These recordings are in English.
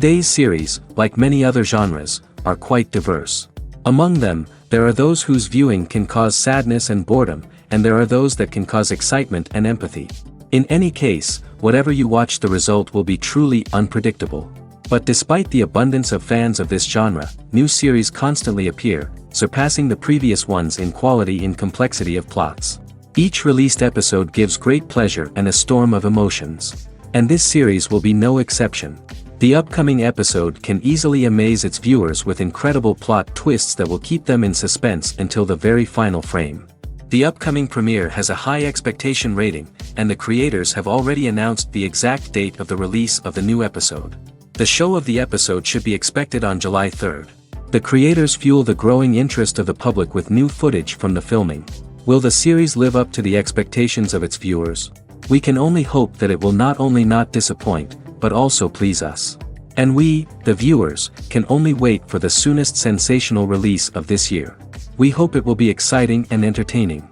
Today's series, like many other genres, are quite diverse. Among them, there are those whose viewing can cause sadness and boredom, and there are those that can cause excitement and empathy. In any case, whatever you watch, the result will be truly unpredictable. But despite the abundance of fans of this genre, new series constantly appear, surpassing the previous ones in quality and complexity of plots. Each released episode gives great pleasure and a storm of emotions. And this series will be no exception. The upcoming episode can easily amaze its viewers with incredible plot twists that will keep them in suspense until the very final frame. The upcoming premiere has a high expectation rating, and the creators have already announced the exact date of the release of the new episode. The show of the episode should be expected on July 3rd. The creators fuel the growing interest of the public with new footage from the filming. Will the series live up to the expectations of its viewers? We can only hope that it will not only not disappoint, but also please us. And we, the viewers, can only wait for the soonest sensational release of this year. We hope it will be exciting and entertaining.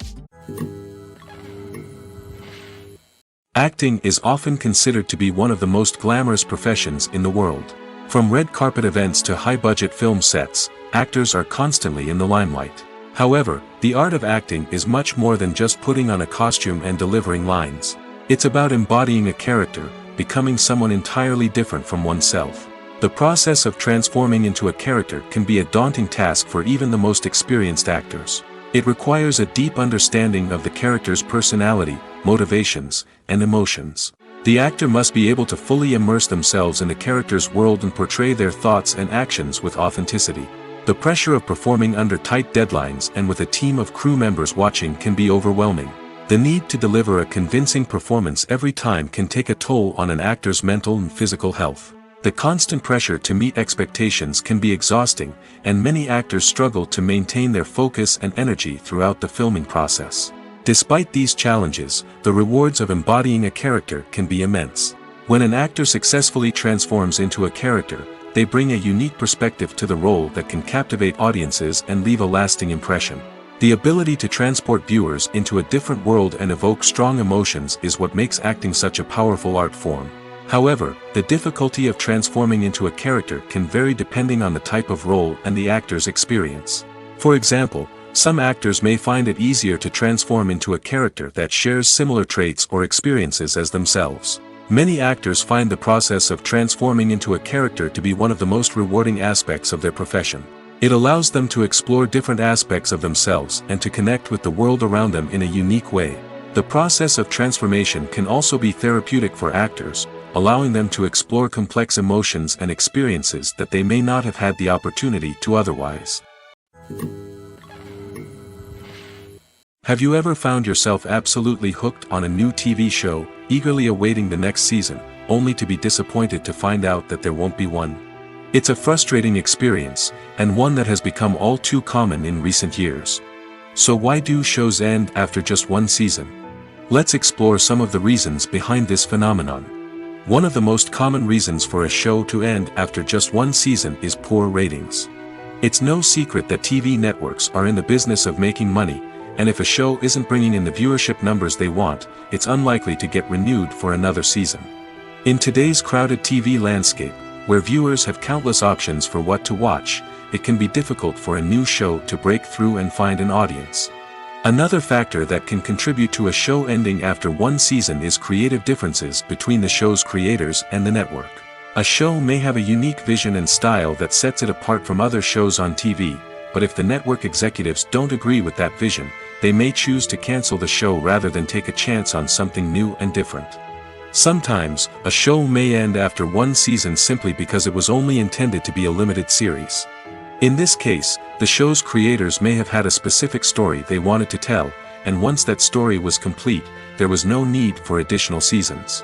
Acting is often considered to be one of the most glamorous professions in the world. From red carpet events to high-budget film sets, actors are constantly in the limelight. However, the art of acting is much more than just putting on a costume and delivering lines. It's about embodying a character, becoming someone entirely different from oneself. The process of transforming into a character can be a daunting task for even the most experienced actors. It requires a deep understanding of the character's personality, motivations, and emotions. The actor must be able to fully immerse themselves in the character's world and portray their thoughts and actions with authenticity. The pressure of performing under tight deadlines and with a team of crew members watching can be overwhelming. The need to deliver a convincing performance every time can take a toll on an actor's mental and physical health. The constant pressure to meet expectations can be exhausting, and many actors struggle to maintain their focus and energy throughout the filming process. Despite these challenges, the rewards of embodying a character can be immense. When an actor successfully transforms into a character, they bring a unique perspective to the role that can captivate audiences and leave a lasting impression. The ability to transport viewers into a different world and evoke strong emotions is what makes acting such a powerful art form. However, the difficulty of transforming into a character can vary depending on the type of role and the actor's experience. For example, some actors may find it easier to transform into a character that shares similar traits or experiences as themselves. Many actors find the process of transforming into a character to be one of the most rewarding aspects of their profession. It allows them to explore different aspects of themselves and to connect with the world around them in a unique way. The process of transformation can also be therapeutic for actors, allowing them to explore complex emotions and experiences that they may not have had the opportunity to otherwise. Have you ever found yourself absolutely hooked on a new TV show, eagerly awaiting the next season, only to be disappointed to find out that there won't be one? It's a frustrating experience, and one that has become all too common in recent years. So why do shows end after just one season? Let's explore some of the reasons behind this phenomenon. One of the most common reasons for a show to end after just one season is poor ratings. It's no secret that TV networks are in the business of making money, and if a show isn't bringing in the viewership numbers they want, it's unlikely to get renewed for another season. In today's crowded TV landscape, where viewers have countless options for what to watch, it can be difficult for a new show to break through and find an audience. Another factor that can contribute to a show ending after one season is creative differences between the show's creators and the network. A show may have a unique vision and style that sets it apart from other shows on TV, but if the network executives don't agree with that vision, they may choose to cancel the show rather than take a chance on something new and different. Sometimes, a show may end after one season simply because it was only intended to be a limited series. In this case, the show's creators may have had a specific story they wanted to tell, and once that story was complete, there was no need for additional seasons.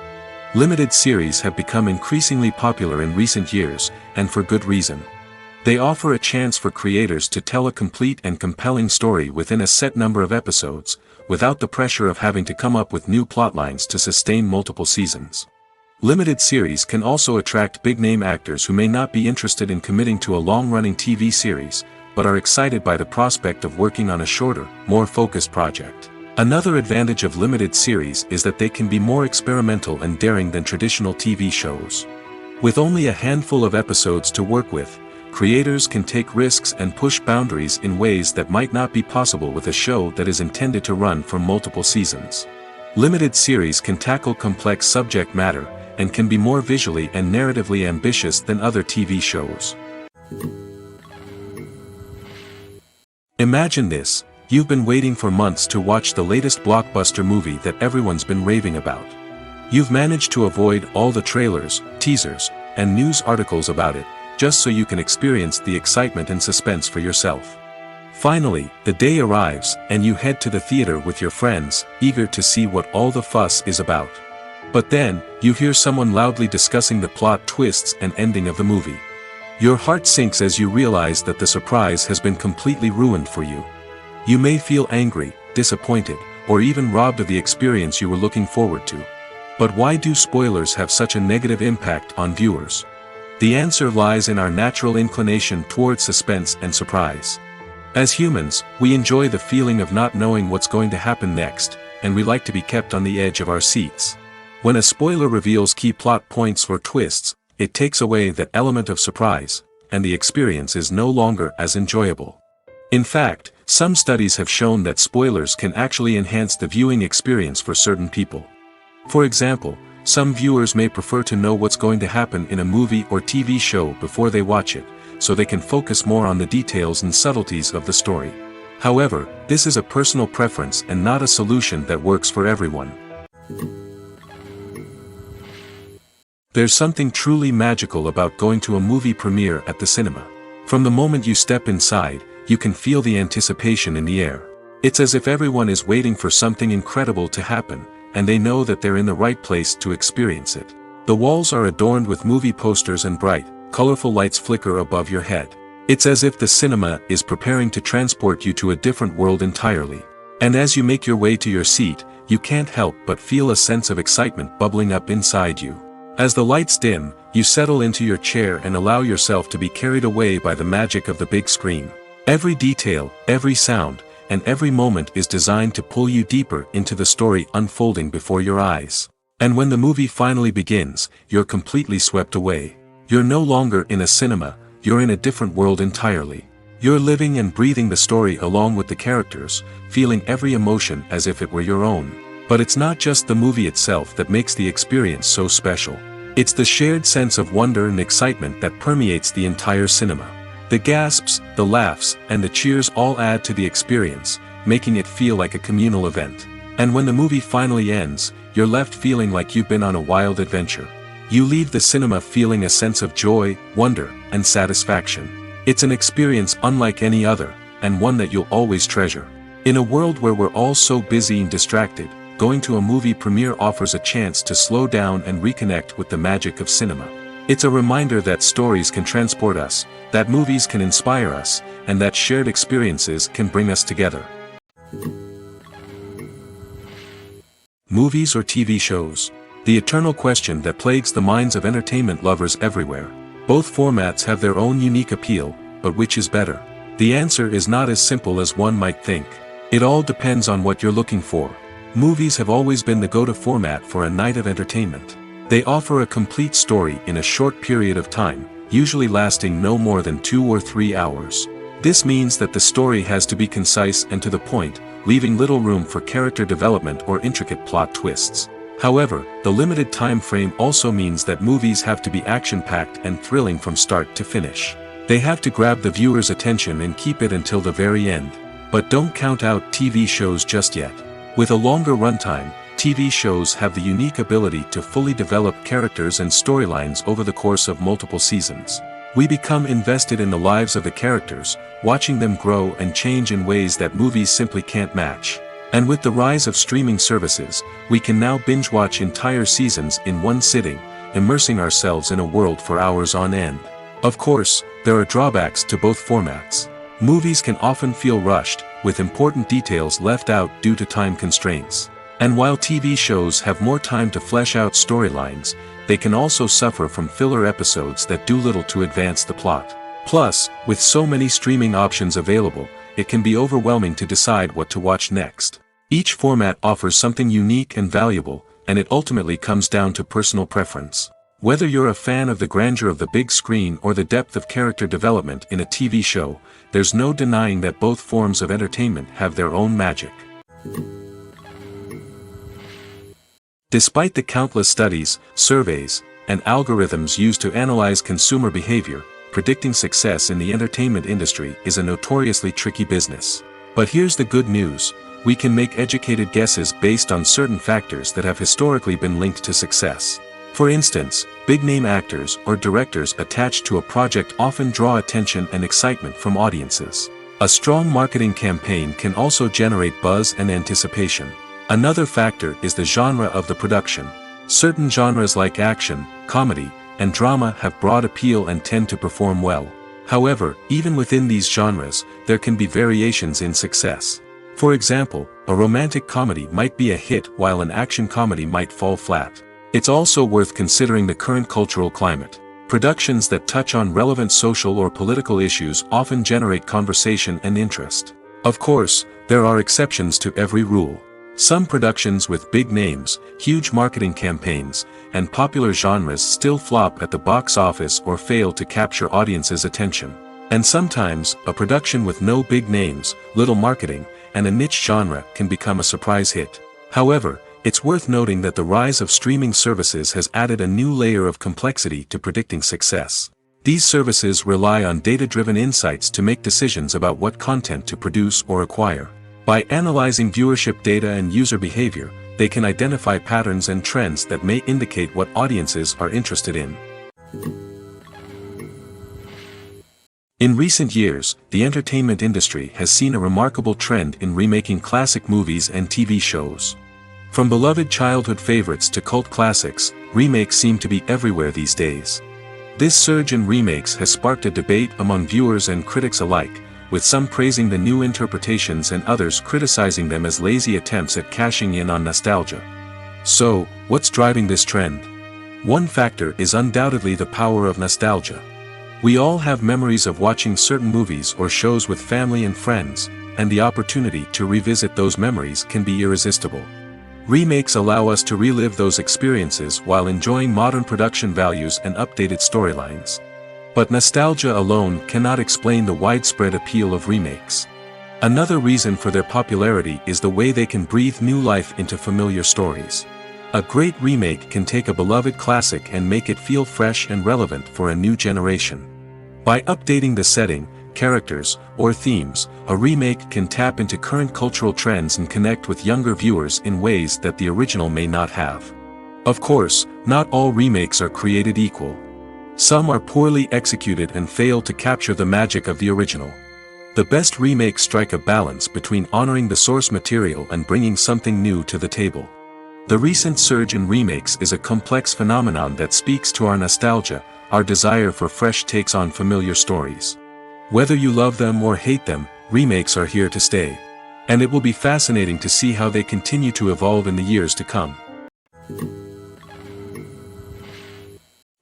Limited series have become increasingly popular in recent years, and for good reason. They offer a chance for creators to tell a complete and compelling story within a set number of episodes, without the pressure of having to come up with new plotlines to sustain multiple seasons. Limited series can also attract big-name actors who may not be interested in committing to a long-running TV series, but are excited by the prospect of working on a shorter, more focused project. Another advantage of limited series is that they can be more experimental and daring than traditional TV shows. With only a handful of episodes to work with, creators can take risks and push boundaries in ways that might not be possible with a show that is intended to run for multiple seasons. Limited series can tackle complex subject matter, and can be more visually and narratively ambitious than other TV shows. Imagine this: you've been waiting for months to watch the latest blockbuster movie that everyone's been raving about. You've managed to avoid all the trailers, teasers, and news articles about it, just so you can experience the excitement and suspense for yourself. Finally, the day arrives, and you head to the theater with your friends, eager to see what all the fuss is about. But then, you hear someone loudly discussing the plot twists and ending of the movie. Your heart sinks as you realize that the surprise has been completely ruined for you. You may feel angry, disappointed, or even robbed of the experience you were looking forward to. But why do spoilers have such a negative impact on viewers? The answer lies in our natural inclination toward suspense and surprise. As humans, we enjoy the feeling of not knowing what's going to happen next, and we like to be kept on the edge of our seats. When a spoiler reveals key plot points or twists, it takes away that element of surprise, and the experience is no longer as enjoyable. In fact, some studies have shown that spoilers can actually enhance the viewing experience for certain people. For example, some viewers may prefer to know what's going to happen in a movie or TV show before they watch it, so they can focus more on the details and subtleties of the story. However, this is a personal preference and not a solution that works for everyone. There's something truly magical about going to a movie premiere at the cinema. From the moment you step inside, you can feel the anticipation in the air. It's as if everyone is waiting for something incredible to happen, and they know that they're in the right place to experience it. The walls are adorned with movie posters and bright, colorful lights flicker above your head. It's as if the cinema is preparing to transport you to a different world entirely. And as you make your way to your seat, you can't help but feel a sense of excitement bubbling up inside you. As the lights dim, you settle into your chair and allow yourself to be carried away by the magic of the big screen. Every detail, every sound, and every moment is designed to pull you deeper into the story unfolding before your eyes. And when the movie finally begins, you're completely swept away. You're no longer in a cinema, you're in a different world entirely. You're living and breathing the story along with the characters, feeling every emotion as if it were your own. But it's not just the movie itself that makes the experience so special. It's the shared sense of wonder and excitement that permeates the entire cinema. The gasps, the laughs, and the cheers all add to the experience, making it feel like a communal event. And when the movie finally ends, you're left feeling like you've been on a wild adventure. You leave the cinema feeling a sense of joy, wonder, and satisfaction. It's an experience unlike any other, and one that you'll always treasure. In a world where we're all so busy and distracted, going to a movie premiere offers a chance to slow down and reconnect with the magic of cinema. It's a reminder that stories can transport us, that movies can inspire us, and that shared experiences can bring us together. Movies or TV shows? The eternal question that plagues the minds of entertainment lovers everywhere. Both formats have their own unique appeal, but which is better? The answer is not as simple as one might think. It all depends on what you're looking for. Movies have always been the go-to format for a night of entertainment. They offer a complete story in a short period of time, usually lasting no more than 2 or 3 hours. This means that the story has to be concise and to the point, leaving little room for character development or intricate plot twists. However, the limited time frame also means that movies have to be action-packed and thrilling from start to finish. They have to grab the viewer's attention and keep it until the very end. But don't count out TV shows just yet. With a longer runtime, TV shows have the unique ability to fully develop characters and storylines over the course of multiple seasons. We become invested in the lives of the characters, watching them grow and change in ways that movies simply can't match. And with the rise of streaming services, we can now binge-watch entire seasons in one sitting, immersing ourselves in a world for hours on end. Of course, there are drawbacks to both formats. Movies can often feel rushed, with important details left out due to time constraints. And while TV shows have more time to flesh out storylines, they can also suffer from filler episodes that do little to advance the plot. Plus, with so many streaming options available, it can be overwhelming to decide what to watch next. Each format offers something unique and valuable, and it ultimately comes down to personal preference. Whether you're a fan of the grandeur of the big screen or the depth of character development in a TV show, there's no denying that both forms of entertainment have their own magic. Despite the countless studies, surveys, and algorithms used to analyze consumer behavior, predicting success in the entertainment industry is a notoriously tricky business. But here's the good news: we can make educated guesses based on certain factors that have historically been linked to success. For instance, big-name actors or directors attached to a project often draw attention and excitement from audiences. A strong marketing campaign can also generate buzz and anticipation. Another factor is the genre of the production. Certain genres like action, comedy, and drama have broad appeal and tend to perform well. However, even within these genres, there can be variations in success. For example, a romantic comedy might be a hit while an action comedy might fall flat. It's also worth considering the current cultural climate. Productions that touch on relevant social or political issues often generate conversation and interest. Of course, there are exceptions to every rule. Some productions with big names, huge marketing campaigns, and popular genres still flop at the box office or fail to capture audiences' attention. And sometimes, a production with no big names, little marketing, and a niche genre can become a surprise hit. However, it's worth noting that the rise of streaming services has added a new layer of complexity to predicting success. These services rely on data-driven insights to make decisions about what content to produce or acquire. By analyzing viewership data and user behavior, they can identify patterns and trends that may indicate what audiences are interested in. In recent years, the entertainment industry has seen a remarkable trend in remaking classic movies and TV shows. From beloved childhood favorites to cult classics, remakes seem to be everywhere these days. This surge in remakes has sparked a debate among viewers and critics alike, with some praising the new interpretations and others criticizing them as lazy attempts at cashing in on nostalgia. So, what's driving this trend? One factor is undoubtedly the power of nostalgia. We all have memories of watching certain movies or shows with family and friends, and the opportunity to revisit those memories can be irresistible. Remakes allow us to relive those experiences while enjoying modern production values and updated storylines. But nostalgia alone cannot explain the widespread appeal of remakes. Another reason for their popularity is the way they can breathe new life into familiar stories. A great remake can take a beloved classic and make it feel fresh and relevant for a new generation. By updating the setting, characters, or themes, a remake can tap into current cultural trends and connect with younger viewers in ways that the original may not have. Of course, not all remakes are created equal. Some are poorly executed and fail to capture the magic of the original. The best remakes strike a balance between honoring the source material and bringing something new to the table. The recent surge in remakes is a complex phenomenon that speaks to our nostalgia, our desire for fresh takes on familiar stories. Whether you love them or hate them, remakes are here to stay. And it will be fascinating to see how they continue to evolve in the years to come.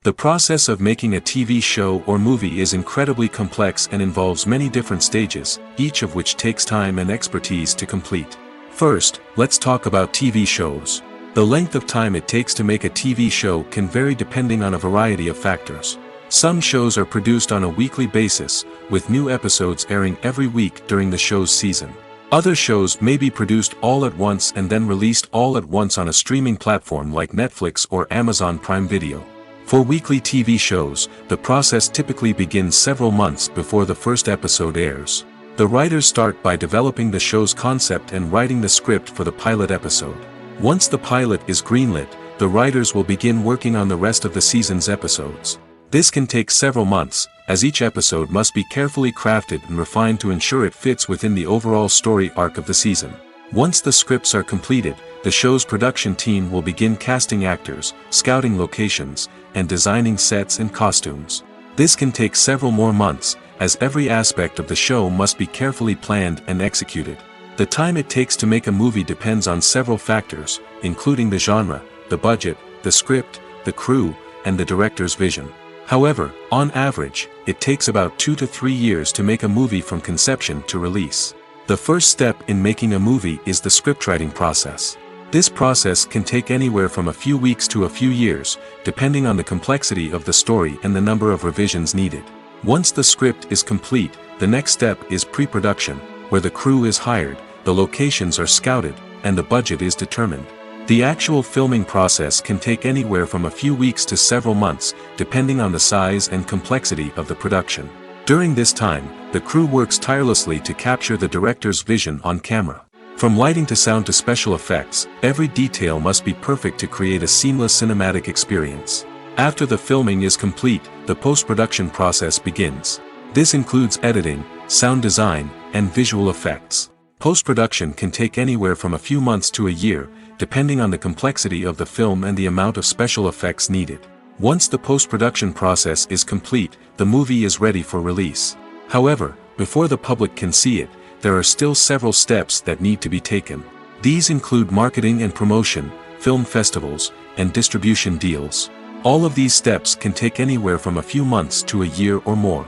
The process of making a TV show or movie is incredibly complex and involves many different stages, each of which takes time and expertise to complete. First, let's talk about TV shows. The length of time it takes to make a TV show can vary depending on a variety of factors. Some shows are produced on a weekly basis, with new episodes airing every week during the show's season. Other shows may be produced all at once and then released all at once on a streaming platform like Netflix or Amazon Prime Video. For weekly TV shows, the process typically begins several months before the first episode airs. The writers start by developing the show's concept and writing the script for the pilot episode. Once the pilot is greenlit, the writers will begin working on the rest of the season's episodes. This can take several months, as each episode must be carefully crafted and refined to ensure it fits within the overall story arc of the season. Once the scripts are completed, the show's production team will begin casting actors, scouting locations, and designing sets and costumes. This can take several more months, as every aspect of the show must be carefully planned and executed. The time it takes to make a movie depends on several factors, including the genre, the budget, the script, the crew, and the director's vision. However, on average, it takes about 2 to 3 years to make a movie from conception to release. The first step in making a movie is the scriptwriting process. This process can take anywhere from a few weeks to a few years, depending on the complexity of the story and the number of revisions needed. Once the script is complete, the next step is pre-production, where the crew is hired, the locations are scouted, and the budget is determined. The actual filming process can take anywhere from a few weeks to several months, depending on the size and complexity of the production. During this time, the crew works tirelessly to capture the director's vision on camera. From lighting to sound to special effects, every detail must be perfect to create a seamless cinematic experience. After the filming is complete, the post-production process begins. This includes editing, sound design, and visual effects. Post-production can take anywhere from a few months to a year, depending on the complexity of the film and the amount of special effects needed. Once the post-production process is complete, the movie is ready for release. However, before the public can see it, there are still several steps that need to be taken. These include marketing and promotion, film festivals, and distribution deals. All of these steps can take anywhere from a few months to a year or more.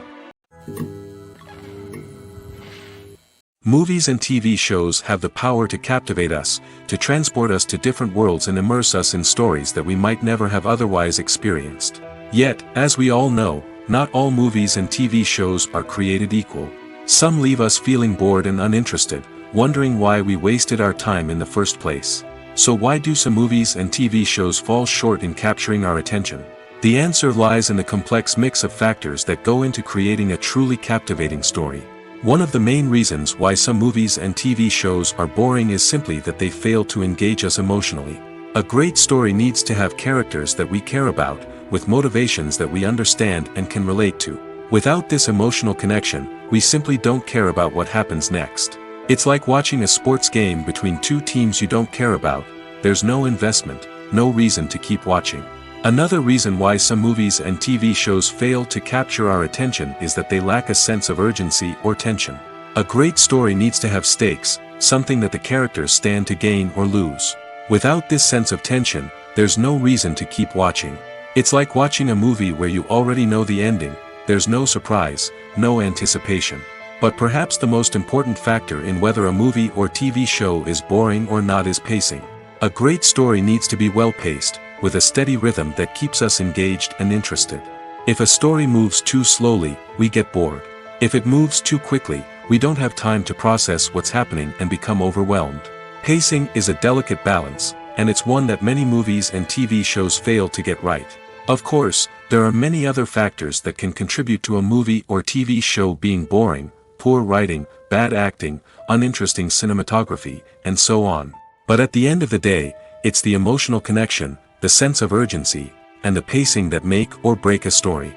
Movies and TV shows have the power to captivate us, to transport us to different worlds and immerse us in stories that we might never have otherwise experienced. Yet, as we all know, not all movies and TV shows are created equal. Some leave us feeling bored and uninterested, wondering why we wasted our time in the first place. So why do some movies and TV shows fall short in capturing our attention? The answer lies in the complex mix of factors that go into creating a truly captivating story. One of the main reasons why some movies and TV shows are boring is simply that they fail to engage us emotionally. A great story needs to have characters that we care about, with motivations that we understand and can relate to. Without this emotional connection, we simply don't care about what happens next. It's like watching a sports game between two teams you don't care about. There's no investment, no reason to keep watching. Another reason why some movies and TV shows fail to capture our attention is that they lack a sense of urgency or tension. A great story needs to have stakes, something that the characters stand to gain or lose. Without this sense of tension, there's no reason to keep watching. It's like watching a movie where you already know the ending. There's no surprise, no anticipation. But perhaps the most important factor in whether a movie or TV show is boring or not is pacing. A great story needs to be well-paced, with a steady rhythm that keeps us engaged and interested. If a story moves too slowly, we get bored. If it moves too quickly, we don't have time to process what's happening and become overwhelmed. Pacing is a delicate balance, and it's one that many movies and TV shows fail to get right. Of course, there are many other factors that can contribute to a movie or TV show being boring: poor writing, bad acting, uninteresting cinematography, and so on. But at the end of the day, it's the emotional connection, the sense of urgency, and the pacing that make or break a story.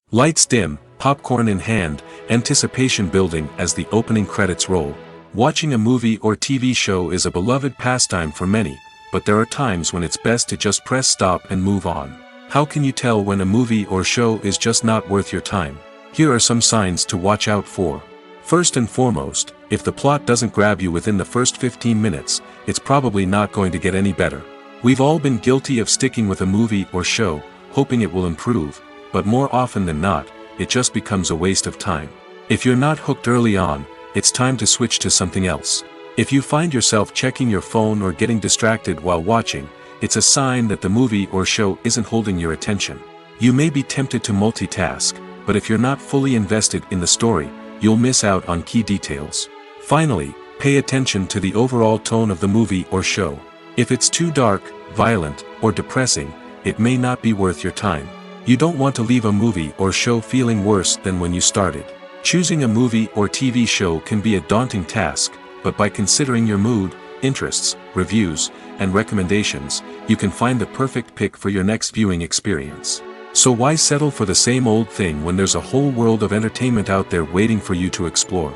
Lights dim, popcorn in hand, anticipation building as the opening credits roll. Watching a movie or TV show is a beloved pastime for many, but there are times when it's best to just press stop and move on. How can you tell when a movie or show is just not worth your time? Here are some signs to watch out for. First and foremost, if the plot doesn't grab you within the first 15 minutes, it's probably not going to get any better. We've all been guilty of sticking with a movie or show, hoping it will improve, but more often than not, it just becomes a waste of time. If you're not hooked early on, it's time to switch to something else. If you find yourself checking your phone or getting distracted while watching, it's a sign that the movie or show isn't holding your attention. You may be tempted to multitask, but if you're not fully invested in the story, you'll miss out on key details. Finally, pay attention to the overall tone of the movie or show. If it's too dark, violent, or depressing, it may not be worth your time. You don't want to leave a movie or show feeling worse than when you started. Choosing a movie or TV show can be a daunting task, but by considering your mood, interests, reviews, and recommendations, you can find the perfect pick for your next viewing experience. So why settle for the same old thing when there's a whole world of entertainment out there waiting for you to explore?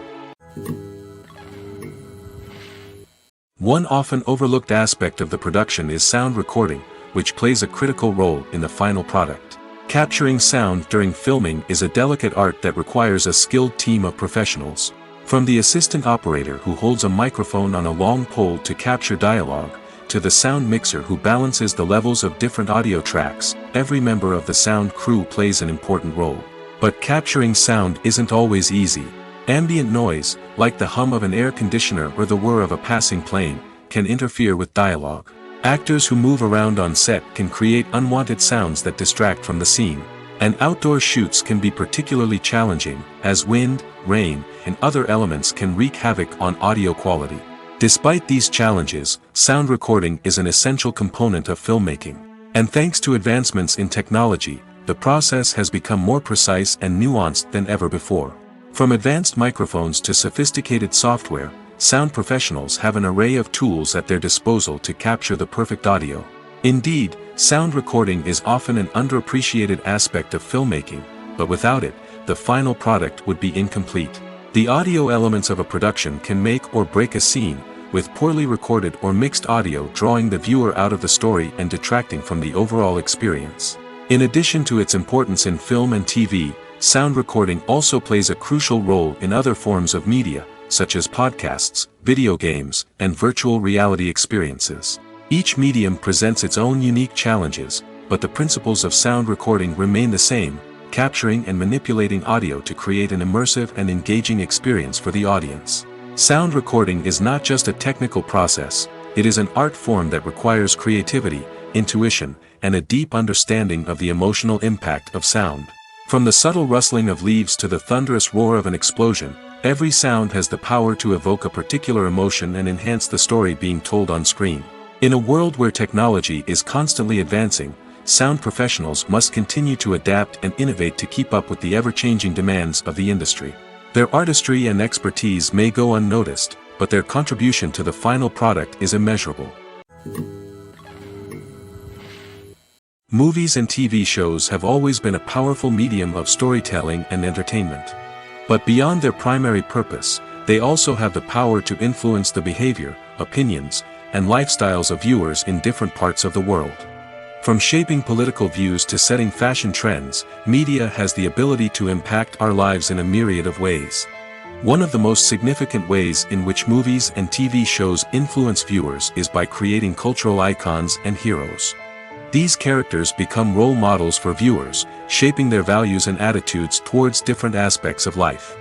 One often overlooked aspect of the production is sound recording, which plays a critical role in the final product. Capturing sound during filming is a delicate art that requires a skilled team of professionals. From the assistant operator who holds a microphone on a long pole to capture dialogue, to the sound mixer who balances the levels of different audio tracks, every member of the sound crew plays an important role. But capturing sound isn't always easy. Ambient noise, like the hum of an air conditioner or the whir of a passing plane, can interfere with dialogue. Actors who move around on set can create unwanted sounds that distract from the scene. And outdoor shoots can be particularly challenging, as wind, rain, and other elements can wreak havoc on audio quality. Despite these challenges, sound recording is an essential component of filmmaking. And thanks to advancements in technology, the process has become more precise and nuanced than ever before. From advanced microphones to sophisticated software, sound professionals have an array of tools at their disposal to capture the perfect audio. Indeed, sound recording is often an underappreciated aspect of filmmaking, but without it, the final product would be incomplete. The audio elements of a production can make or break a scene, with poorly recorded or mixed audio drawing the viewer out of the story and detracting from the overall experience. In addition to its importance in film and TV, sound recording also plays a crucial role in other forms of media, such as podcasts, video games, and virtual reality experiences. Each medium presents its own unique challenges, but the principles of sound recording remain the same, capturing and manipulating audio to create an immersive and engaging experience for the audience. Sound recording is not just a technical process, it is an art form that requires creativity, intuition, and a deep understanding of the emotional impact of sound. From the subtle rustling of leaves to the thunderous roar of an explosion, every sound has the power to evoke a particular emotion and enhance the story being told on screen. In a world where technology is constantly advancing, sound professionals must continue to adapt and innovate to keep up with the ever-changing demands of the industry. Their artistry and expertise may go unnoticed, but their contribution to the final product is immeasurable. Movies and TV shows have always been a powerful medium of storytelling and entertainment. But beyond their primary purpose, they also have the power to influence the behavior, opinions, and lifestyles of viewers in different parts of the world. From shaping political views to setting fashion trends, media has the ability to impact our lives in a myriad of ways. One of the most significant ways in which movies and TV shows influence viewers is by creating cultural icons and heroes. These characters become role models for viewers, shaping their values and attitudes towards different aspects of life.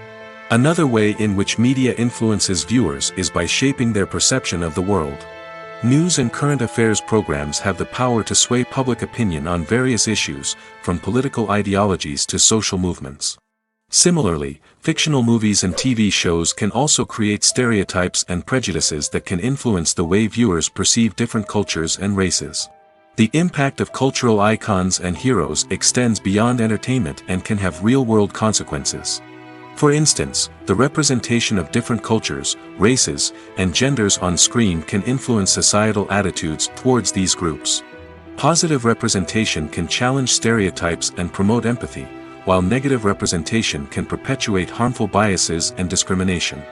Another way in which media influences viewers is by shaping their perception of the world. News and current affairs programs have the power to sway public opinion on various issues, from political ideologies to social movements. Similarly, fictional movies and TV shows can also create stereotypes and prejudices that can influence the way viewers perceive different cultures and races. The impact of cultural icons and heroes extends beyond entertainment and can have real-world consequences. For instance, the representation of different cultures, races, and genders on screen can influence societal attitudes towards these groups. Positive representation can challenge stereotypes and promote empathy, while negative representation can perpetuate harmful biases and discrimination.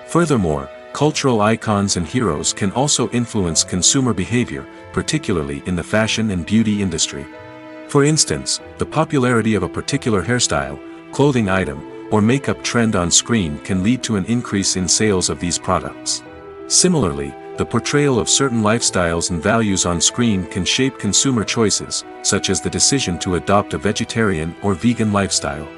Furthermore, cultural icons and heroes can also influence consumer behavior, particularly in the fashion and beauty industry. For instance, the popularity of a particular hairstyle, clothing item, or makeup trend on screen can lead to an increase in sales of these products. Similarly, the portrayal of certain lifestyles and values on screen can shape consumer choices, such as the decision to adopt a vegetarian or vegan lifestyle.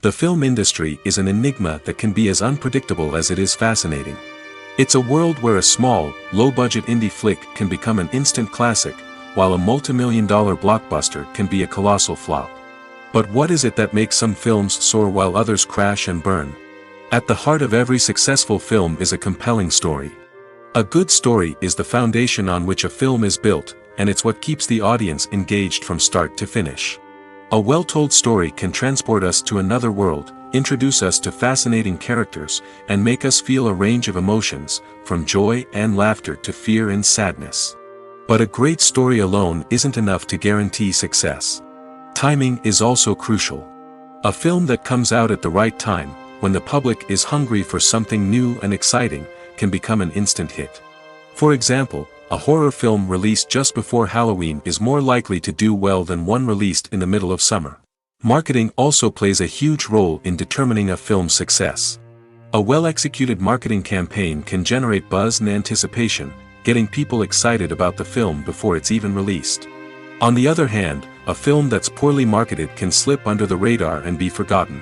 The film industry is an enigma that can be as unpredictable as it is fascinating. It's a world where a small, low-budget indie flick can become an instant classic, while a multi-million-dollar blockbuster can be a colossal flop. But what is it that makes some films soar while others crash and burn? At the heart of every successful film is a compelling story. A good story is the foundation on which a film is built, and it's what keeps the audience engaged from start to finish. A well-told story can transport us to another world, introduce us to fascinating characters, and make us feel a range of emotions, from joy and laughter to fear and sadness. But a great story alone isn't enough to guarantee success. Timing is also crucial. A film that comes out at the right time, when the public is hungry for something new and exciting, can become an instant hit. For example, a horror film released just before Halloween is more likely to do well than one released in the middle of summer. Marketing also plays a huge role in determining a film's success. A well-executed marketing campaign can generate buzz and anticipation, getting people excited about the film before it's even released. On the other hand, a film that's poorly marketed can slip under the radar and be forgotten.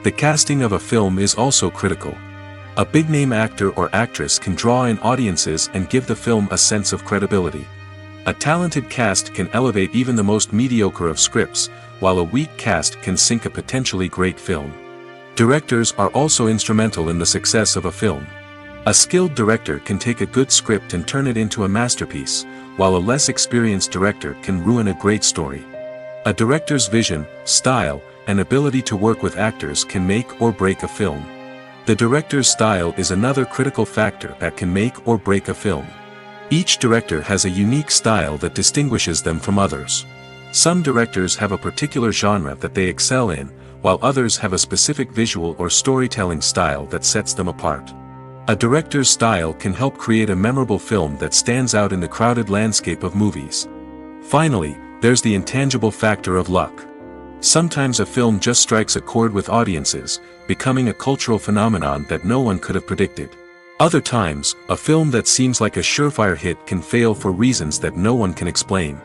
The casting of a film is also critical. A big-name actor or actress can draw in audiences and give the film a sense of credibility. A talented cast can elevate even the most mediocre of scripts, while a weak cast can sink a potentially great film. Directors are also instrumental in the success of a film. A skilled director can take a good script and turn it into a masterpiece, while a less experienced director can ruin a great story. A director's vision, style, and ability to work with actors can make or break a film. The director's style is another critical factor that can make or break a film. Each director has a unique style that distinguishes them from others. Some directors have a particular genre that they excel in, while others have a specific visual or storytelling style that sets them apart. A director's style can help create a memorable film that stands out in the crowded landscape of movies. Finally, there's the intangible factor of luck. Sometimes a film just strikes a chord with audiences, becoming a cultural phenomenon that no one could have predicted. Other times, a film that seems like a surefire hit can fail for reasons that no one can explain.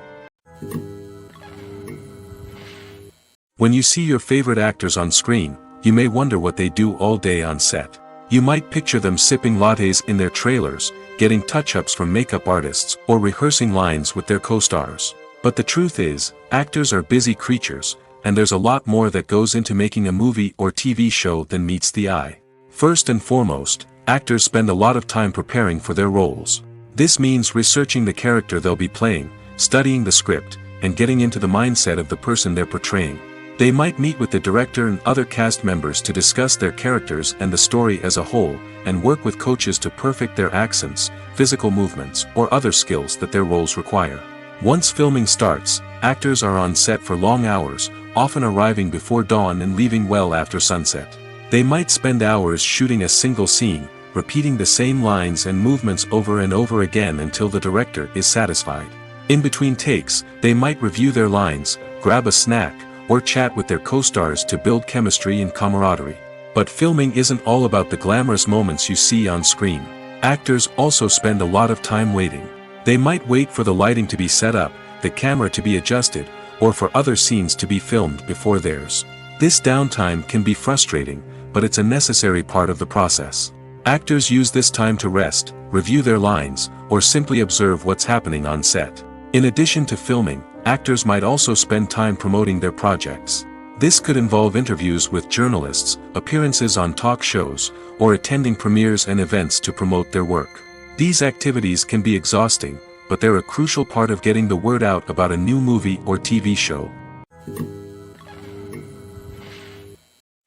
When you see your favorite actors on screen, you may wonder what they do all day on set. You might picture them sipping lattes in their trailers, getting touch-ups from makeup artists, or rehearsing lines with their co-stars. But the truth is, actors are busy creatures, and there's a lot more that goes into making a movie or TV show than meets the eye. First and foremost, actors spend a lot of time preparing for their roles. This means researching the character they'll be playing, studying the script, and getting into the mindset of the person they're portraying. They might meet with the director and other cast members to discuss their characters and the story as a whole, and work with coaches to perfect their accents, physical movements, or other skills that their roles require. Once filming starts, actors are on set for long hours, often arriving before dawn and leaving well after sunset. They might spend hours shooting a single scene, repeating the same lines and movements over and over again until the director is satisfied. In between takes, they might review their lines, grab a snack, or chat with their co-stars to build chemistry and camaraderie. But filming isn't all about the glamorous moments you see on screen. Actors also spend a lot of time waiting. They might wait for the lighting to be set up, the camera to be adjusted, or for other scenes to be filmed before theirs. This downtime can be frustrating, but it's a necessary part of the process. Actors use this time to rest, review their lines, or simply observe what's happening on set. In addition to filming, actors might also spend time promoting their projects. This could involve interviews with journalists, appearances on talk shows, or attending premieres and events to promote their work. These activities can be exhausting, but they're a crucial part of getting the word out about a new movie or TV show.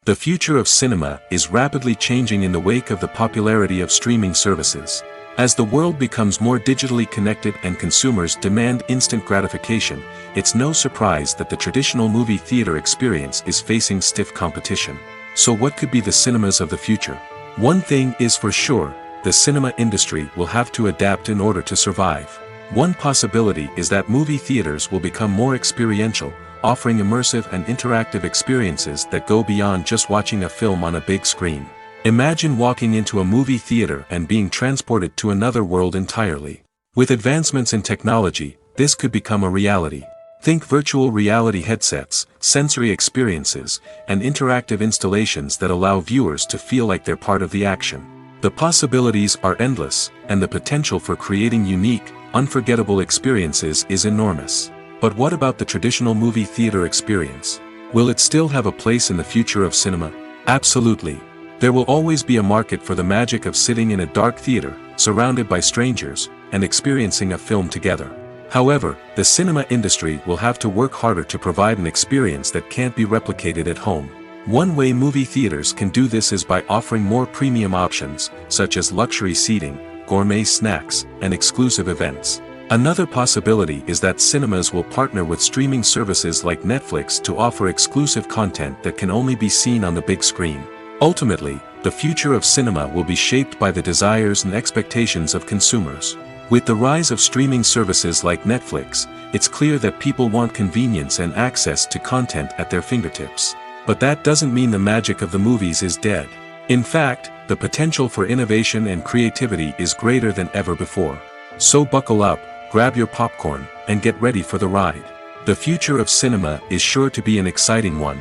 The future of cinema is rapidly changing in the wake of the popularity of streaming services. As the world becomes more digitally connected and consumers demand instant gratification, it's no surprise that the traditional movie theater experience is facing stiff competition. So what could be the cinemas of the future? One thing is for sure, the cinema industry will have to adapt in order to survive. One possibility is that movie theaters will become more experiential, offering immersive and interactive experiences that go beyond just watching a film on a big screen. Imagine walking into a movie theater and being transported to another world entirely. With advancements in technology, this could become a reality. Think virtual reality headsets, sensory experiences, and interactive installations that allow viewers to feel like they're part of the action. The possibilities are endless, and the potential for creating unique, unforgettable experiences is enormous. But what about the traditional movie theater experience? Will it still have a place in the future of cinema? Absolutely. There will always be a market for the magic of sitting in a dark theater, surrounded by strangers, and experiencing a film together. However, the cinema industry will have to work harder to provide an experience that can't be replicated at home. One way movie theaters can do this is by offering more premium options, such as luxury seating, gourmet snacks, and exclusive events. Another possibility is that cinemas will partner with streaming services like Netflix to offer exclusive content that can only be seen on the big screen. Ultimately, the future of cinema will be shaped by the desires and expectations of consumers. With the rise of streaming services like Netflix, it's clear that people want convenience and access to content at their fingertips. But that doesn't mean the magic of the movies is dead. In fact, the potential for innovation and creativity is greater than ever before. So buckle up, grab your popcorn, and get ready for the ride. The future of cinema is sure to be an exciting one.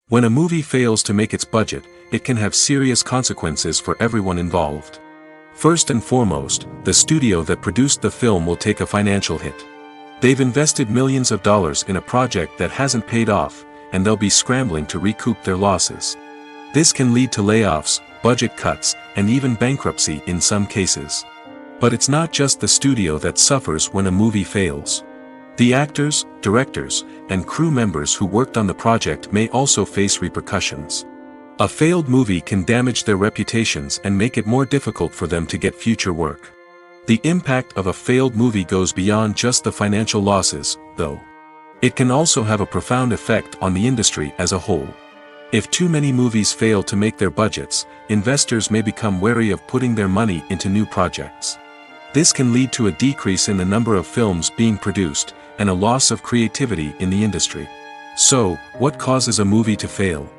When a movie fails to make its budget, it can have serious consequences for everyone involved. First and foremost, the studio that produced the film will take a financial hit. They've invested millions of dollars in a project that hasn't paid off, and they'll be scrambling to recoup their losses. This can lead to layoffs, budget cuts, and even bankruptcy in some cases. But it's not just the studio that suffers when a movie fails. The actors, directors, and crew members who worked on the project may also face repercussions. A failed movie can damage their reputations and make it more difficult for them to get future work. The impact of a failed movie goes beyond just the financial losses, though. It can also have a profound effect on the industry as a whole. If too many movies fail to make their budgets, investors may become wary of putting their money into new projects. This can lead to a decrease in the number of films being produced, and a loss of creativity in the industry. So, what causes a movie to fail?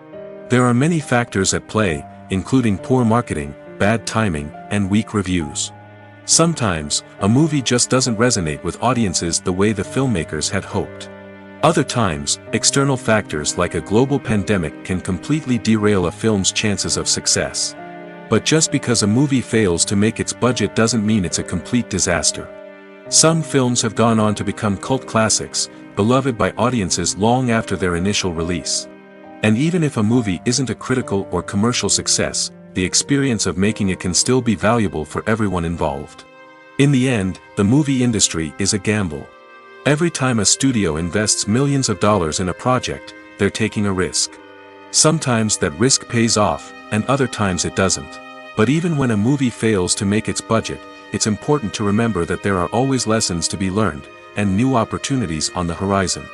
There are many factors at play, including poor marketing, bad timing, and weak reviews. Sometimes, a movie just doesn't resonate with audiences the way the filmmakers had hoped. Other times, external factors like a global pandemic can completely derail a film's chances of success. But just because a movie fails to make its budget doesn't mean it's a complete disaster. Some films have gone on to become cult classics, beloved by audiences long after their initial release. And even if a movie isn't a critical or commercial success, the experience of making it can still be valuable for everyone involved. In the end, the movie industry is a gamble. Every time a studio invests millions of dollars in a project, they're taking a risk. Sometimes that risk pays off, and other times it doesn't. But even when a movie fails to make its budget, it's important to remember that there are always lessons to be learned, and new opportunities on the horizon.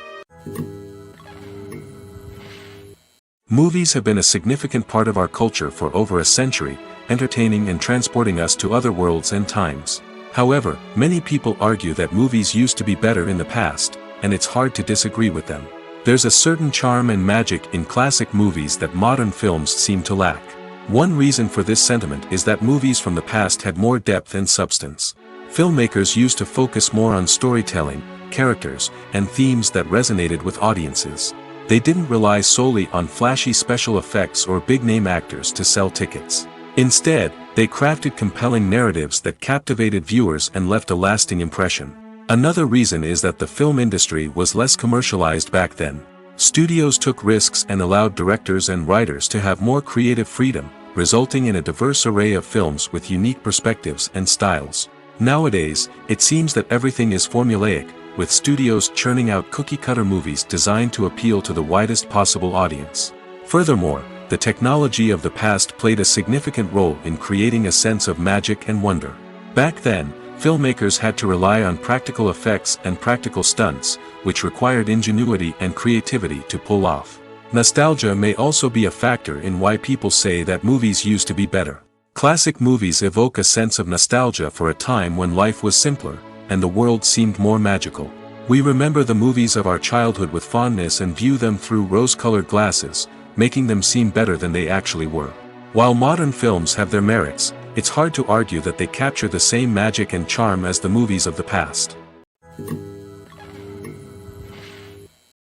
Movies have been a significant part of our culture for over a century, entertaining and transporting us to other worlds and times. However, many people argue that movies used to be better in the past, and it's hard to disagree with them. There's a certain charm and magic in classic movies that modern films seem to lack. One reason for this sentiment is that movies from the past had more depth and substance. Filmmakers used to focus more on storytelling, characters, and themes that resonated with audiences. They didn't rely solely on flashy special effects or big-name actors to sell tickets. Instead, they crafted compelling narratives that captivated viewers and left a lasting impression. Another reason is that the film industry was less commercialized back then. Studios took risks and allowed directors and writers to have more creative freedom, resulting in a diverse array of films with unique perspectives and styles. Nowadays, it seems that everything is formulaic, with studios churning out cookie-cutter movies designed to appeal to the widest possible audience. Furthermore, the technology of the past played a significant role in creating a sense of magic and wonder. Back then, filmmakers had to rely on practical effects and practical stunts, which required ingenuity and creativity to pull off. Nostalgia may also be a factor in why people say that movies used to be better. Classic movies evoke a sense of nostalgia for a time when life was simpler, and the world seemed more magical. We remember the movies of our childhood with fondness and view them through rose-colored glasses, making them seem better than they actually were. While modern films have their merits, it's hard to argue that they capture the same magic and charm as the movies of the past.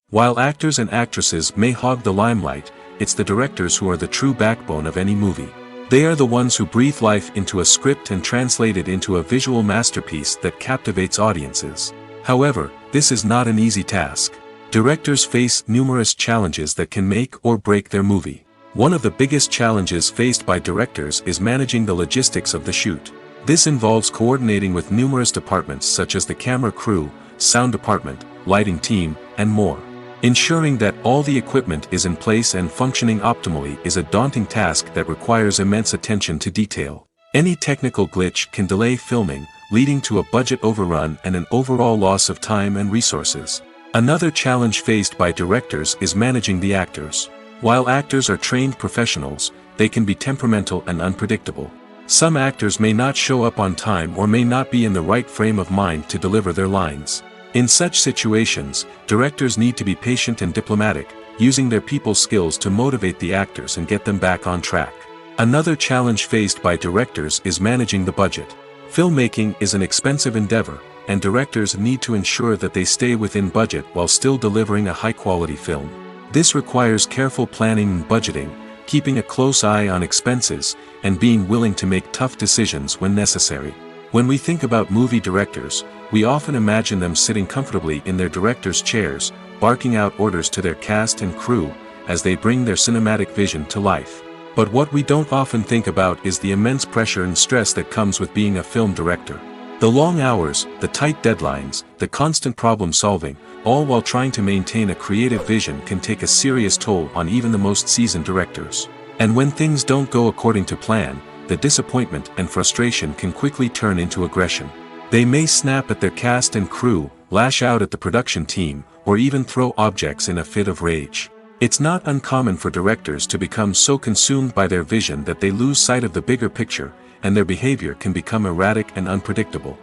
While actors and actresses may hog the limelight, it's the directors who are the true backbone of any movie. They are the ones who breathe life into a script and translate it into a visual masterpiece that captivates audiences. However, this is not an easy task. Directors face numerous challenges that can make or break their movie. One of the biggest challenges faced by directors is managing the logistics of the shoot. This involves coordinating with numerous departments such as the camera crew, sound department, lighting team, and more. Ensuring that all the equipment is in place and functioning optimally is a daunting task that requires immense attention to detail. Any technical glitch can delay filming, leading to a budget overrun and an overall loss of time and resources. Another challenge faced by directors is managing the actors. While actors are trained professionals, they can be temperamental and unpredictable. Some actors may not show up on time or may not be in the right frame of mind to deliver their lines. In such situations, directors need to be patient and diplomatic, using their people skills to motivate the actors and get them back on track. Another challenge faced by directors is managing the budget. Filmmaking is an expensive endeavor, and directors need to ensure that they stay within budget while still delivering a high-quality film. This requires careful planning and budgeting, keeping a close eye on expenses, and being willing to make tough decisions when necessary. When we think about movie directors, we often imagine them sitting comfortably in their director's chairs, barking out orders to their cast and crew, as they bring their cinematic vision to life. But what we don't often think about is the immense pressure and stress that comes with being a film director. The long hours, the tight deadlines, the constant problem solving, all while trying to maintain a creative vision can take a serious toll on even the most seasoned directors. And when things don't go according to plan, the disappointment and frustration can quickly turn into aggression. They may snap at their cast and crew, lash out at the production team, or even throw objects in a fit of rage. It's not uncommon for directors to become so consumed by their vision that they lose sight of the bigger picture, and their behavior can become erratic and unpredictable.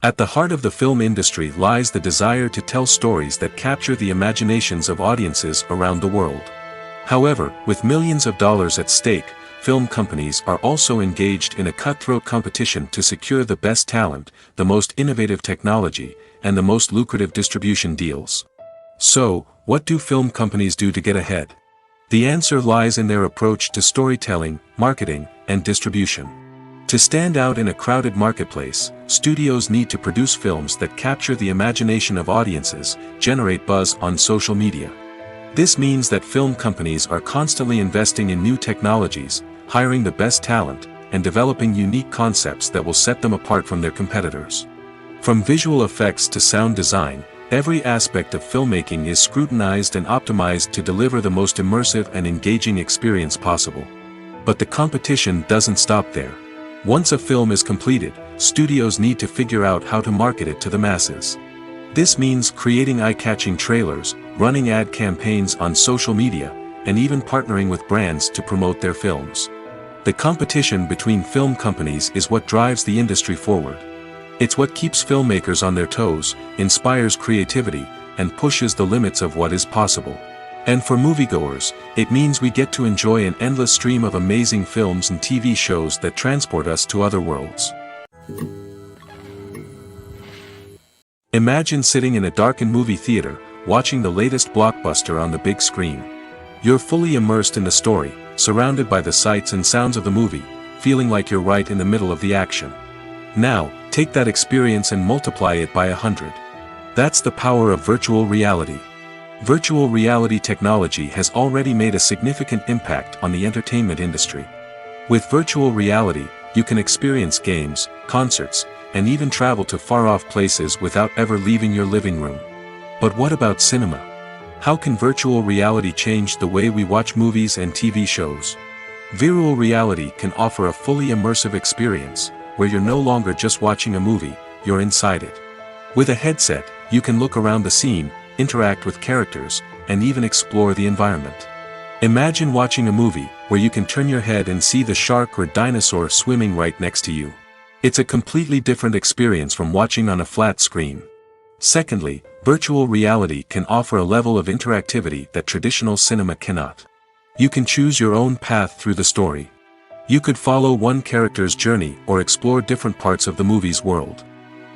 At the heart of the film industry lies the desire to tell stories that capture the imaginations of audiences around the world. However, with millions of dollars at stake, film companies are also engaged in a cutthroat competition to secure the best talent, the most innovative technology, and the most lucrative distribution deals. So, what do film companies do to get ahead? The answer lies in their approach to storytelling, marketing, and distribution. To stand out in a crowded marketplace, studios need to produce films that capture the imagination of audiences, generate buzz on social media. This means that film companies are constantly investing in new technologies, hiring the best talent, and developing unique concepts that will set them apart from their competitors. From visual effects to sound design, every aspect of filmmaking is scrutinized and optimized to deliver the most immersive and engaging experience possible. But the competition doesn't stop there. Once a film is completed, studios need to figure out how to market it to the masses. This means creating eye-catching trailers, running ad campaigns on social media, and even partnering with brands to promote their films. The competition between film companies is what drives the industry forward. It's what keeps filmmakers on their toes, inspires creativity, and pushes the limits of what is possible. And for moviegoers, it means we get to enjoy an endless stream of amazing films and TV shows that transport us to other worlds. Imagine sitting in a darkened movie theater, watching the latest blockbuster on the big screen. You're fully immersed in the story, surrounded by the sights and sounds of the movie, feeling like you're right in the middle of the action. Now, take that experience and multiply it by 100. That's the power of virtual reality. Virtual reality technology has already made a significant impact on the entertainment industry. With virtual reality, you can experience games, concerts, and even travel to far-off places without ever leaving your living room. But what about cinema? How can virtual reality change the way we watch movies and TV shows? Virtual reality can offer a fully immersive experience, where you're no longer just watching a movie, you're inside it. With a headset, you can look around the scene, interact with characters, and even explore the environment. Imagine watching a movie where you can turn your head and see the shark or dinosaur swimming right next to you. It's a completely different experience from watching on a flat screen. Secondly, virtual reality can offer a level of interactivity that traditional cinema cannot. You can choose your own path through the story. You could follow one character's journey or explore different parts of the movie's world.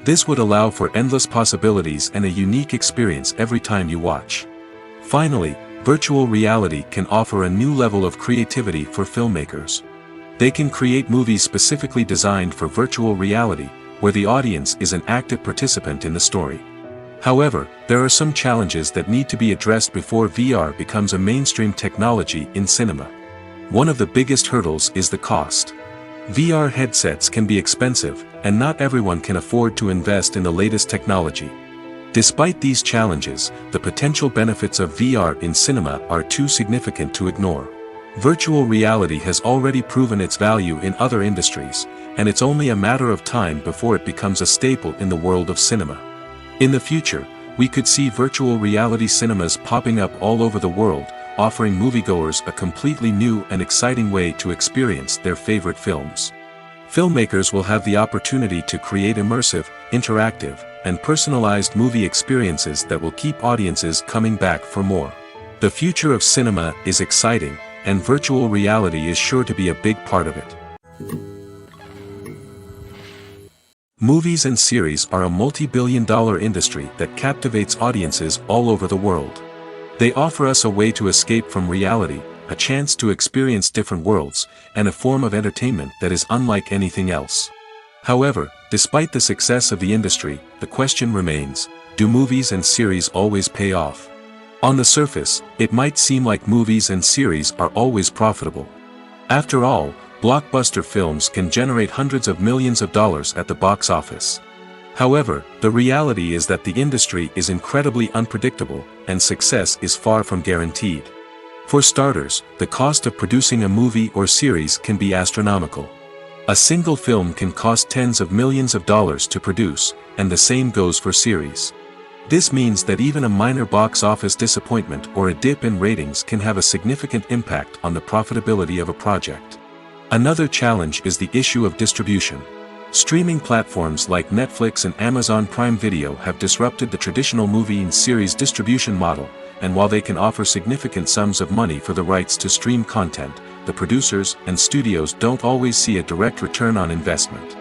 This would allow for endless possibilities and a unique experience every time you watch. Finally, virtual reality can offer a new level of creativity for filmmakers. They can create movies specifically designed for virtual reality, where the audience is an active participant in the story. However, there are some challenges that need to be addressed before VR becomes a mainstream technology in cinema. One of the biggest hurdles is the cost. VR headsets can be expensive, and not everyone can afford to invest in the latest technology. Despite these challenges, the potential benefits of VR in cinema are too significant to ignore. Virtual reality has already proven its value in other industries, and it's only a matter of time before it becomes a staple in the world of cinema. In the future, we could see virtual reality cinemas popping up all over the world, offering moviegoers a completely new and exciting way to experience their favorite films. Filmmakers will have the opportunity to create immersive, interactive, and personalized movie experiences that will keep audiences coming back for more. The future of cinema is exciting, and virtual reality is sure to be a big part of it. Movies and series are a multi-billion-dollar industry that captivates audiences all over the world. They offer us a way to escape from reality, a chance to experience different worlds, and a form of entertainment that is unlike anything else. However, despite the success of the industry, the question remains, do movies and series always pay off? On the surface, it might seem like movies and series are always profitable. After all, blockbuster films can generate hundreds of millions of dollars at the box office. However, the reality is that the industry is incredibly unpredictable, and success is far from guaranteed. For starters, the cost of producing a movie or series can be astronomical. A single film can cost tens of millions of dollars to produce, and the same goes for series. This means that even a minor box office disappointment or a dip in ratings can have a significant impact on the profitability of a project. Another challenge is the issue of distribution. Streaming platforms like Netflix and Amazon Prime Video have disrupted the traditional movie and series distribution model, and while they can offer significant sums of money for the rights to stream content, the producers and studios don't always see a direct return on investment.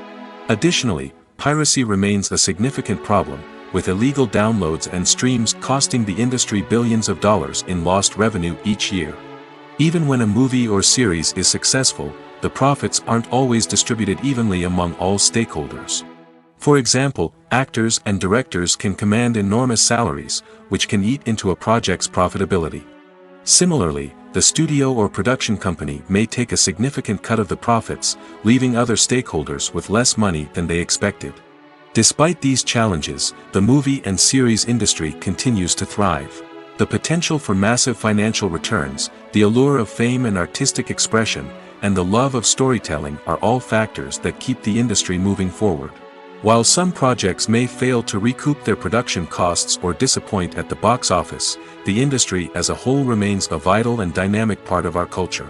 Additionally, piracy remains a significant problem, with illegal downloads and streams costing the industry billions of dollars in lost revenue each year. Even when a movie or series is successful, the profits aren't always distributed evenly among all stakeholders. For example, actors and directors can command enormous salaries, which can eat into a project's profitability. Similarly, the studio or production company may take a significant cut of the profits, leaving other stakeholders with less money than they expected. Despite these challenges, the movie and series industry continues to thrive. The potential for massive financial returns, the allure of fame and artistic expression, and the love of storytelling are all factors that keep the industry moving forward. While some projects may fail to recoup their production costs or disappoint at the box office, the industry as a whole remains a vital and dynamic part of our culture.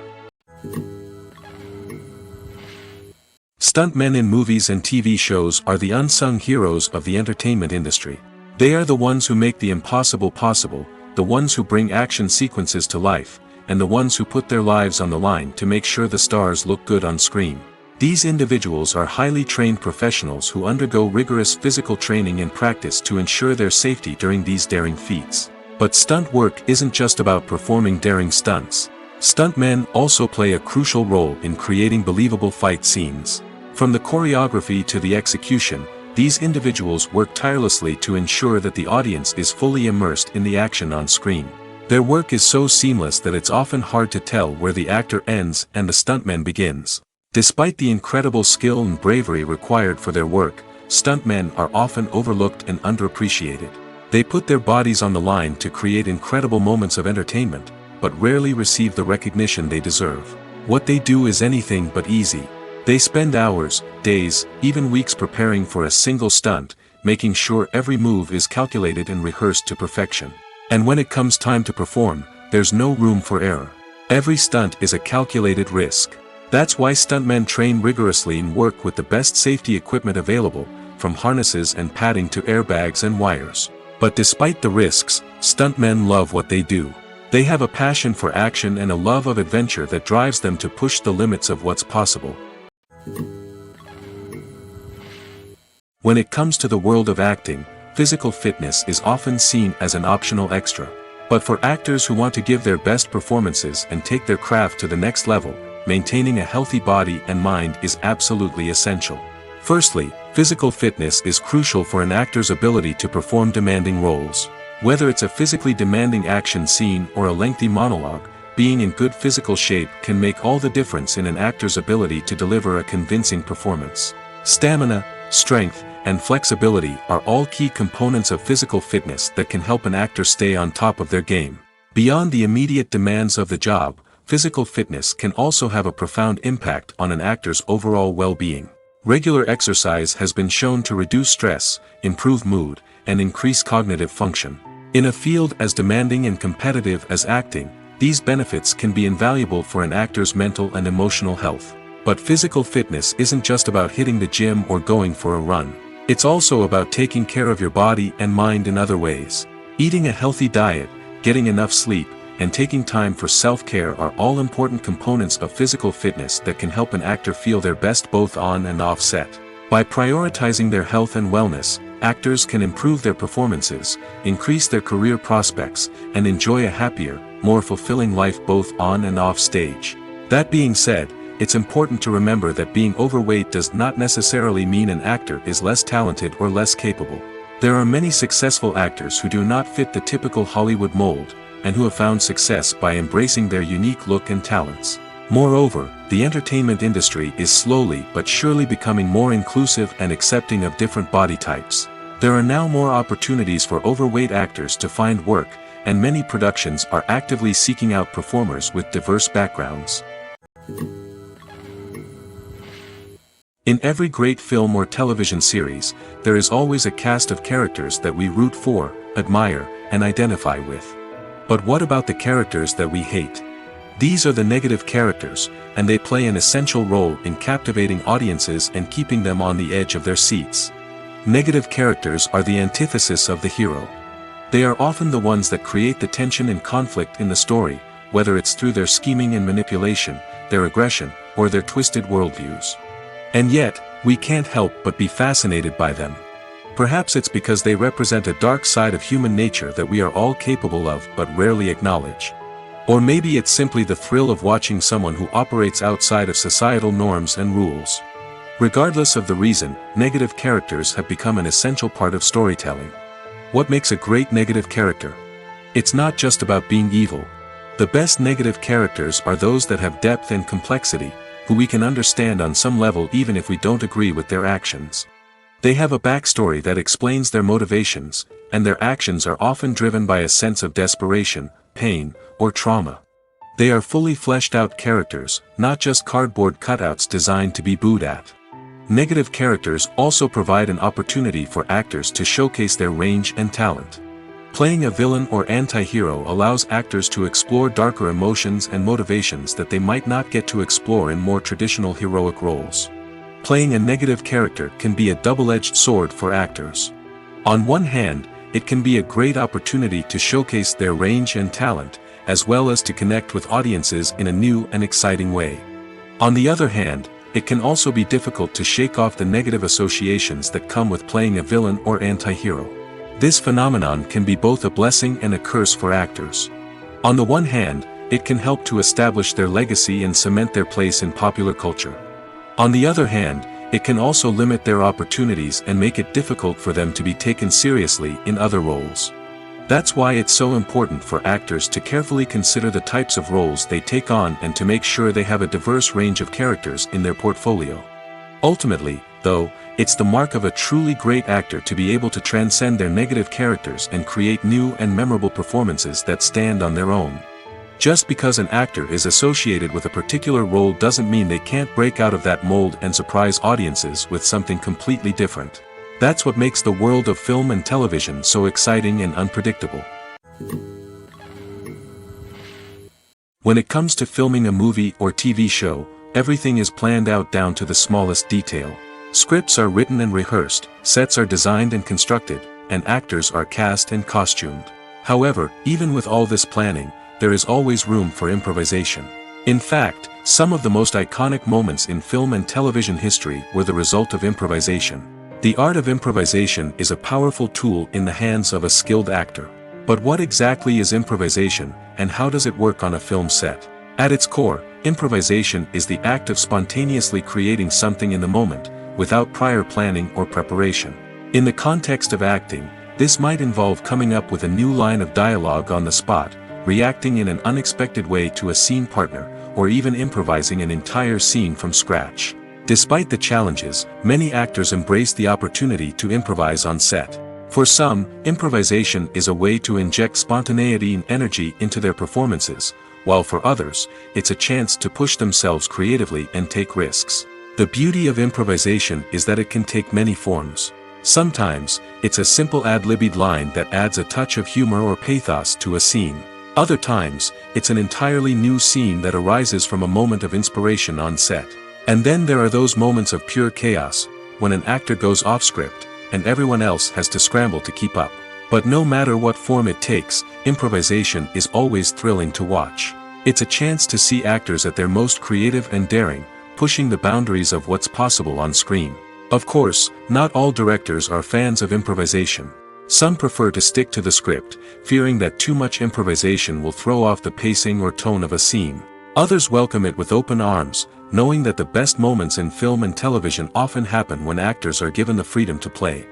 Stuntmen in movies and TV shows are the unsung heroes of the entertainment industry. They are the ones who make the impossible possible, the ones who bring action sequences to life, and the ones who put their lives on the line to make sure the stars look good on screen. These individuals are highly trained professionals who undergo rigorous physical training and practice to ensure their safety during these daring feats. But stunt work isn't just about performing daring stunts. Stuntmen also play a crucial role in creating believable fight scenes. From the choreography to the execution, these individuals work tirelessly to ensure that the audience is fully immersed in the action on screen. Their work is so seamless that it's often hard to tell where the actor ends and the stuntman begins. Despite the incredible skill and bravery required for their work, stuntmen are often overlooked and underappreciated. They put their bodies on the line to create incredible moments of entertainment, but rarely receive the recognition they deserve. What they do is anything but easy. They spend hours, days, even weeks preparing for a single stunt, making sure every move is calculated and rehearsed to perfection. And when it comes time to perform, there's no room for error. Every stunt is a calculated risk. That's why stuntmen train rigorously and work with the best safety equipment available, from harnesses and padding to airbags and wires. But despite the risks, stuntmen love what they do. They have a passion for action and a love of adventure that drives them to push the limits of what's possible. When it comes to the world of acting, physical fitness is often seen as an optional extra. But for actors who want to give their best performances and take their craft to the next level, maintaining a healthy body and mind is absolutely essential. Firstly, Physical fitness is crucial for an actor's ability to perform demanding roles. Whether it's a physically demanding action scene or a lengthy monologue, being in good physical shape can make all the difference in an actor's ability to deliver a convincing performance. Stamina, strength, and flexibility are all key components of physical fitness that can help an actor stay on top of their game. Beyond the immediate demands of the job, physical fitness can also have a profound impact on an actor's overall well-being. Regular exercise has been shown to reduce stress, improve mood, and increase cognitive function. In a field as demanding and competitive as acting, these benefits can be invaluable for an actor's mental and emotional health. But physical fitness isn't just about hitting the gym or going for a run. It's also about taking care of your body and mind in other ways. Eating a healthy diet, getting enough sleep, and taking time for self-care are all important components of physical fitness that can help an actor feel their best both on and off set. By prioritizing their health and wellness, actors can improve their performances, increase their career prospects, and enjoy a happier, more fulfilling life both on and off stage. That being said, it's important to remember that being overweight does not necessarily mean an actor is less talented or less capable. There are many successful actors who do not fit the typical Hollywood mold, and who have found success by embracing their unique look and talents. Moreover, the entertainment industry is slowly but surely becoming more inclusive and accepting of different body types. There are now more opportunities for overweight actors to find work, and many productions are actively seeking out performers with diverse backgrounds. In every great film or television series, there is always a cast of characters that we root for, admire, and identify with. But what about the characters that we hate? These are the negative characters, and they play an essential role in captivating audiences and keeping them on the edge of their seats. Negative characters are the antithesis of the hero. They are often the ones that create the tension and conflict in the story, whether it's through their scheming and manipulation, their aggression, or their twisted worldviews. And yet, we can't help but be fascinated by them. Perhaps it's because they represent a dark side of human nature that we are all capable of but rarely acknowledge. Or maybe it's simply the thrill of watching someone who operates outside of societal norms and rules. Regardless of the reason, negative characters have become an essential part of storytelling. What makes a great negative character? It's not just about being evil. The best negative characters are those that have depth and complexity, who we can understand on some level even if we don't agree with their actions. They have a backstory that explains their motivations, and their actions are often driven by a sense of desperation, pain, or trauma. They are fully fleshed out characters, not just cardboard cutouts designed to be booed at. Negative characters also provide an opportunity for actors to showcase their range and talent. Playing a villain or anti-hero allows actors to explore darker emotions and motivations that they might not get to explore in more traditional heroic roles. Playing a negative character can be a double-edged sword for actors. On one hand, it can be a great opportunity to showcase their range and talent, as well as to connect with audiences in a new and exciting way. On the other hand, it can also be difficult to shake off the negative associations that come with playing a villain or anti-hero. This phenomenon can be both a blessing and a curse for actors. On the one hand, it can help to establish their legacy and cement their place in popular culture. On the other hand, it can also limit their opportunities and make it difficult for them to be taken seriously in other roles. That's why it's so important for actors to carefully consider the types of roles they take on and to make sure they have a diverse range of characters in their portfolio. Ultimately, though, it's the mark of a truly great actor to be able to transcend their negative characters and create new and memorable performances that stand on their own. Just because an actor is associated with a particular role doesn't mean they can't break out of that mold and surprise audiences with something completely different. That's what makes the world of film and television so exciting and unpredictable. When it comes to filming a movie or TV show, everything is planned out down to the smallest detail. Scripts are written and rehearsed, sets are designed and constructed, and actors are cast and costumed. However, even with all this planning, there is always room for improvisation. In fact, some of the most iconic moments in film and television history were the result of improvisation. The art of improvisation is a powerful tool in the hands of a skilled actor. But what exactly is improvisation, and how does it work on a film set? At its core, improvisation is the act of spontaneously creating something in the moment, without prior planning or preparation. In the context of acting, this might involve coming up with a new line of dialogue on the spot, reacting in an unexpected way to a scene partner, or even improvising an entire scene from scratch. Despite the challenges, many actors embrace the opportunity to improvise on set. For some, improvisation is a way to inject spontaneity and energy into their performances, while for others, it's a chance to push themselves creatively and take risks. The beauty of improvisation is that it can take many forms. Sometimes, it's a simple ad-libbed line that adds a touch of humor or pathos to a scene. Other times, it's an entirely new scene that arises from a moment of inspiration on set. And then there are those moments of pure chaos, when an actor goes off script, and everyone else has to scramble to keep up. But no matter what form it takes, improvisation is always thrilling to watch. It's a chance to see actors at their most creative and daring, pushing the boundaries of what's possible on screen. Of course, not all directors are fans of improvisation. Some prefer to stick to the script, fearing that too much improvisation will throw off the pacing or tone of a scene. Others welcome it with open arms, knowing that the best moments in film and television often happen when actors are given the freedom to play.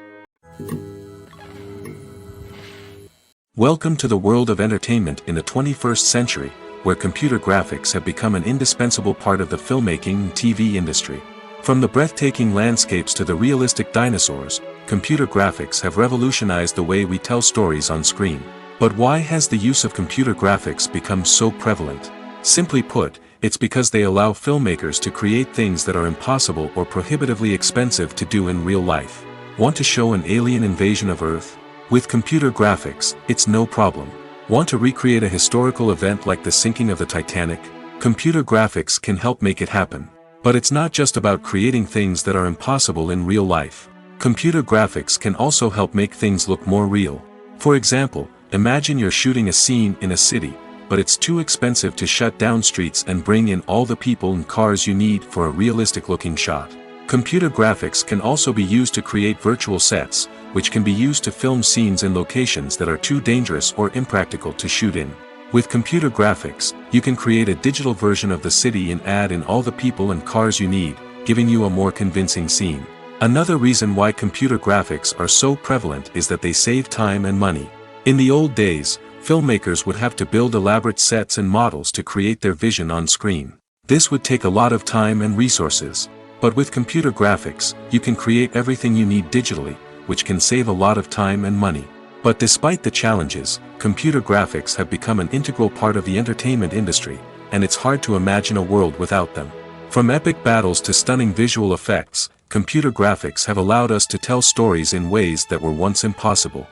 Welcome to the world of entertainment in the 21st century, where computer graphics have become an indispensable part of the filmmaking and TV industry. From the breathtaking landscapes to the realistic dinosaurs, computer graphics have revolutionized the way we tell stories on screen. But why has the use of computer graphics become so prevalent? Simply put, it's because they allow filmmakers to create things that are impossible or prohibitively expensive to do in real life. Want to show an alien invasion of Earth? With computer graphics, it's no problem. Want to recreate a historical event like the sinking of the Titanic? Computer graphics can help make it happen. But it's not just about creating things that are impossible in real life. Computer graphics can also help make things look more real. For example, imagine you're shooting a scene in a city, but it's too expensive to shut down streets and bring in all the people and cars you need for a realistic-looking shot. Computer graphics can also be used to create virtual sets, which can be used to film scenes in locations that are too dangerous or impractical to shoot in. With computer graphics, you can create a digital version of the city and add in all the people and cars you need, giving you a more convincing scene. Another reason why computer graphics are so prevalent is that they save time and money. In the old days, filmmakers would have to build elaborate sets and models to create their vision on screen. This would take a lot of time and resources. But with computer graphics, you can create everything you need digitally, which can save a lot of time and money. But despite the challenges, computer graphics have become an integral part of the entertainment industry, and it's hard to imagine a world without them. From epic battles to stunning visual effects, computer graphics have allowed us to tell stories in ways that were once impossible.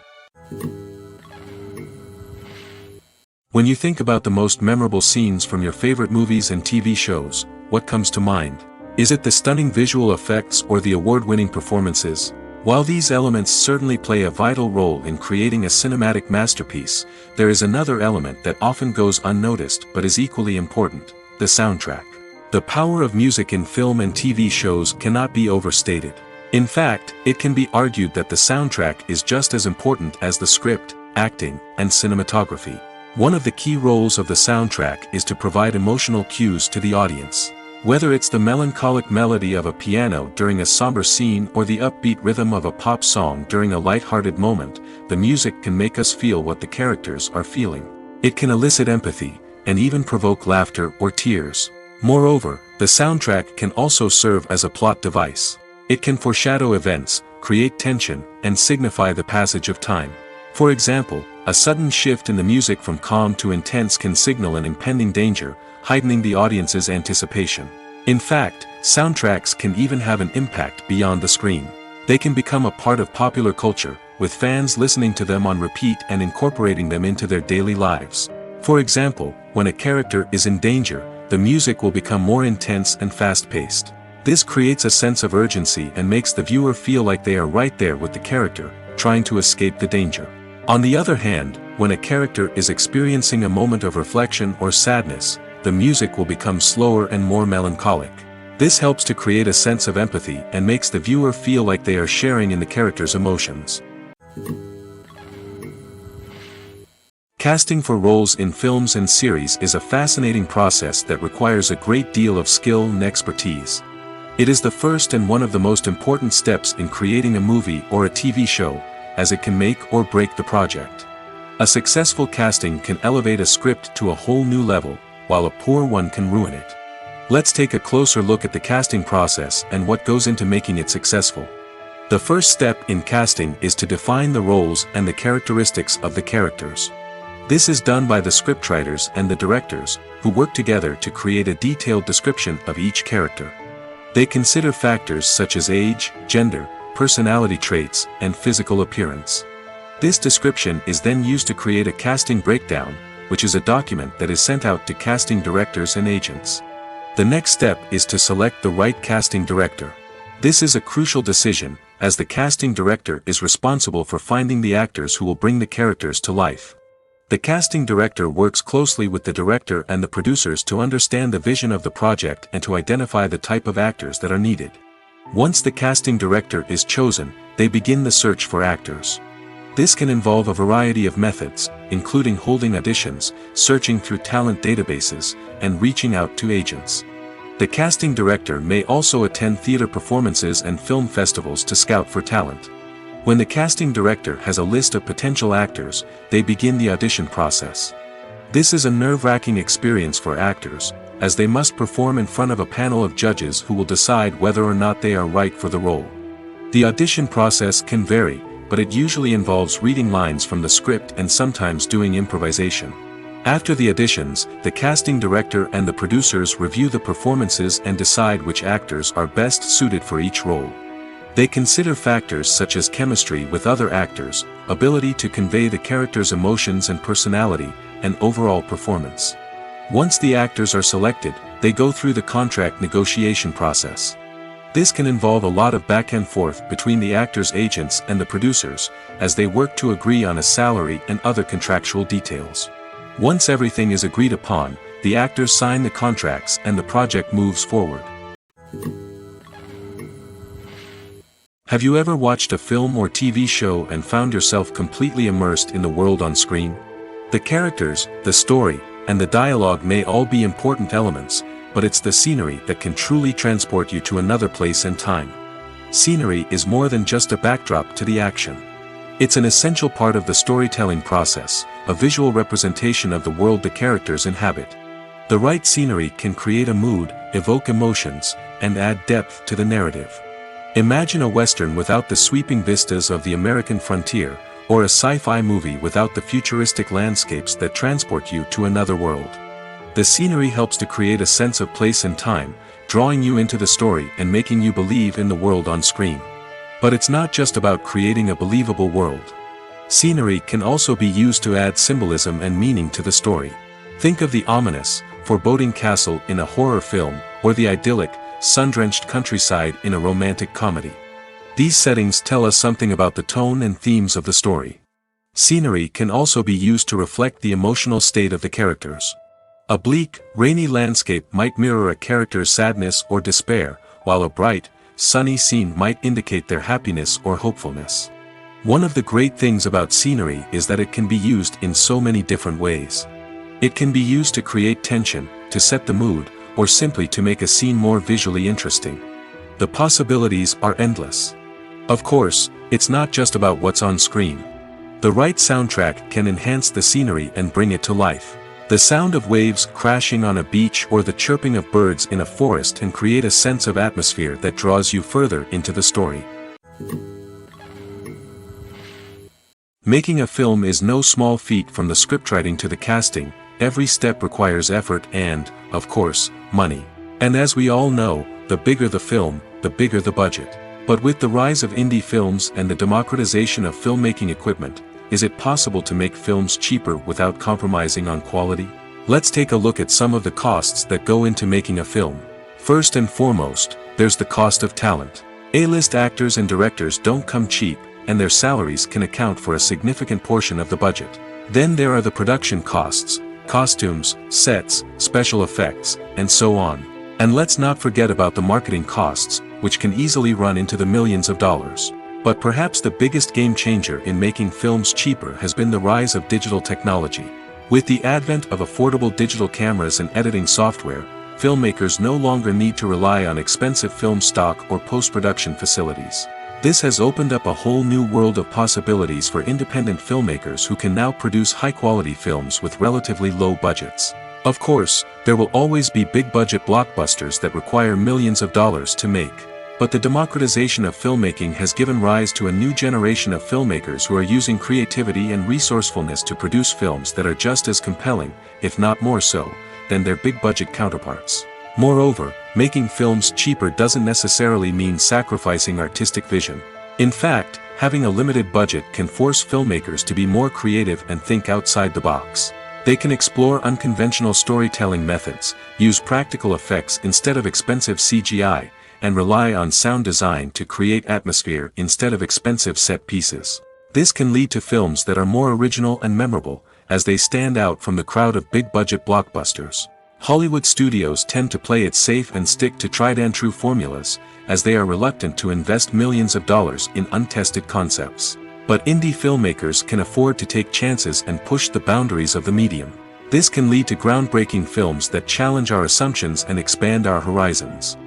When you think about the most memorable scenes from your favorite movies and TV shows, what comes to mind? Is it the stunning visual effects or the award-winning performances? While these elements certainly play a vital role in creating a cinematic masterpiece, there is another element that often goes unnoticed but is equally important: the soundtrack. The power of music in film and TV shows cannot be overstated. In fact, it can be argued that the soundtrack is just as important as the script, acting, and cinematography. One of the key roles of the soundtrack is to provide emotional cues to the audience. Whether it's the melancholic melody of a piano during a somber scene or the upbeat rhythm of a pop song during a light-hearted moment, the music can make us feel what the characters are feeling. It can elicit empathy, and even provoke laughter or tears. Moreover, the soundtrack can also serve as a plot device. It can foreshadow events, create tension, and signify the passage of time. For example, a sudden shift in the music from calm to intense can signal an impending danger, heightening the audience's anticipation. In fact, soundtracks can even have an impact beyond the screen. They can become a part of popular culture, with fans listening to them on repeat and incorporating them into their daily lives. For example, when a character is in danger, the music will become more intense and fast-paced. This creates a sense of urgency and makes the viewer feel like they are right there with the character, trying to escape the danger. On the other hand, when a character is experiencing a moment of reflection or sadness, the music will become slower and more melancholic. This helps to create a sense of empathy and makes the viewer feel like they are sharing in the character's emotions. Casting for roles in films and series is a fascinating process that requires a great deal of skill and expertise. It is the first and one of the most important steps in creating a movie or a TV show, as it can make or break the project. A successful casting can elevate a script to a whole new level, while a poor one can ruin it. Let's take a closer look at the casting process and what goes into making it successful. The first step in casting is to define the roles and the characteristics of the characters. This is done by the scriptwriters and the directors, who work together to create a detailed description of each character. They consider factors such as age, gender, personality traits, and physical appearance. This description is then used to create a casting breakdown, which is a document that is sent out to casting directors and agents. The next step is to select the right casting director. This is a crucial decision, as the casting director is responsible for finding the actors who will bring the characters to life. The casting director works closely with the director and the producers to understand the vision of the project and to identify the type of actors that are needed. Once the casting director is chosen, they begin the search for actors. This can involve a variety of methods, including holding auditions, searching through talent databases, and reaching out to agents. The casting director may also attend theater performances and film festivals to scout for talent. When the casting director has a list of potential actors, they begin the audition process. This is a nerve-wracking experience for actors, as they must perform in front of a panel of judges who will decide whether or not they are right for the role. The audition process can vary, but it usually involves reading lines from the script and sometimes doing improvisation. After the auditions, the casting director and the producers review the performances and decide which actors are best suited for each role. They consider factors such as chemistry with other actors, ability to convey the character's emotions and personality, and overall performance. Once the actors are selected, they go through the contract negotiation process. This can involve a lot of back and forth between the actors' agents and the producers, as they work to agree on a salary and other contractual details. Once everything is agreed upon, the actors sign the contracts and the project moves forward. Have you ever watched a film or TV show and found yourself completely immersed in the world on screen? The characters, the story, and the dialogue may all be important elements, but it's the scenery that can truly transport you to another place and time. Scenery is more than just a backdrop to the action. It's an essential part of the storytelling process, a visual representation of the world the characters inhabit. The right scenery can create a mood, evoke emotions, and add depth to the narrative. Imagine a Western without the sweeping vistas of the American frontier, or a sci-fi movie without the futuristic landscapes that transport you to another world. The scenery helps to create a sense of place and time, drawing you into the story and making you believe in the world on screen. But it's not just about creating a believable world. Scenery can also be used to add symbolism and meaning to the story. Think of the ominous, foreboding castle in a horror film, or the idyllic, sun-drenched countryside in a romantic comedy. These settings tell us something about the tone and themes of the story. Scenery can also be used to reflect the emotional state of the characters. A bleak, rainy landscape might mirror a character's sadness or despair, while a bright, sunny scene might indicate their happiness or hopefulness. One of the great things about scenery is that it can be used in so many different ways. It can be used to create tension, to set the mood, or simply to make a scene more visually interesting. The possibilities are endless. Of course, it's not just about what's on screen. The right soundtrack can enhance the scenery and bring it to life. The sound of waves crashing on a beach or the chirping of birds in a forest can create a sense of atmosphere that draws you further into the story. Making a film is no small feat. From the scriptwriting to the casting, every step requires effort and, of course, money. And as we all know, the bigger the film, the bigger the budget. But with the rise of indie films and the democratization of filmmaking equipment, is it possible to make films cheaper without compromising on quality? Let's take a look at some of the costs that go into making a film. First and foremost, there's the cost of talent. A-list actors and directors don't come cheap, and their salaries can account for a significant portion of the budget. Then there are the production costs, costumes, sets, special effects, and so on. And let's not forget about the marketing costs, which can easily run into the millions of dollars. But perhaps the biggest game changer in making films cheaper has been the rise of digital technology. With the advent of affordable digital cameras and editing software, filmmakers no longer need to rely on expensive film stock or post-production facilities. This has opened up a whole new world of possibilities for independent filmmakers who can now produce high-quality films with relatively low budgets. Of course, there will always be big-budget blockbusters that require millions of dollars to make. But the democratization of filmmaking has given rise to a new generation of filmmakers who are using creativity and resourcefulness to produce films that are just as compelling, if not more so, than their big-budget counterparts. Moreover, making films cheaper doesn't necessarily mean sacrificing artistic vision. In fact, having a limited budget can force filmmakers to be more creative and think outside the box. They can explore unconventional storytelling methods, use practical effects instead of expensive CGI, and rely on sound design to create atmosphere instead of expensive set pieces. This can lead to films that are more original and memorable, as they stand out from the crowd of big-budget blockbusters. Hollywood studios tend to play it safe and stick to tried-and-true formulas, as they are reluctant to invest millions of dollars in untested concepts. But indie filmmakers can afford to take chances and push the boundaries of the medium. This can lead to groundbreaking films that challenge our assumptions and expand our horizons.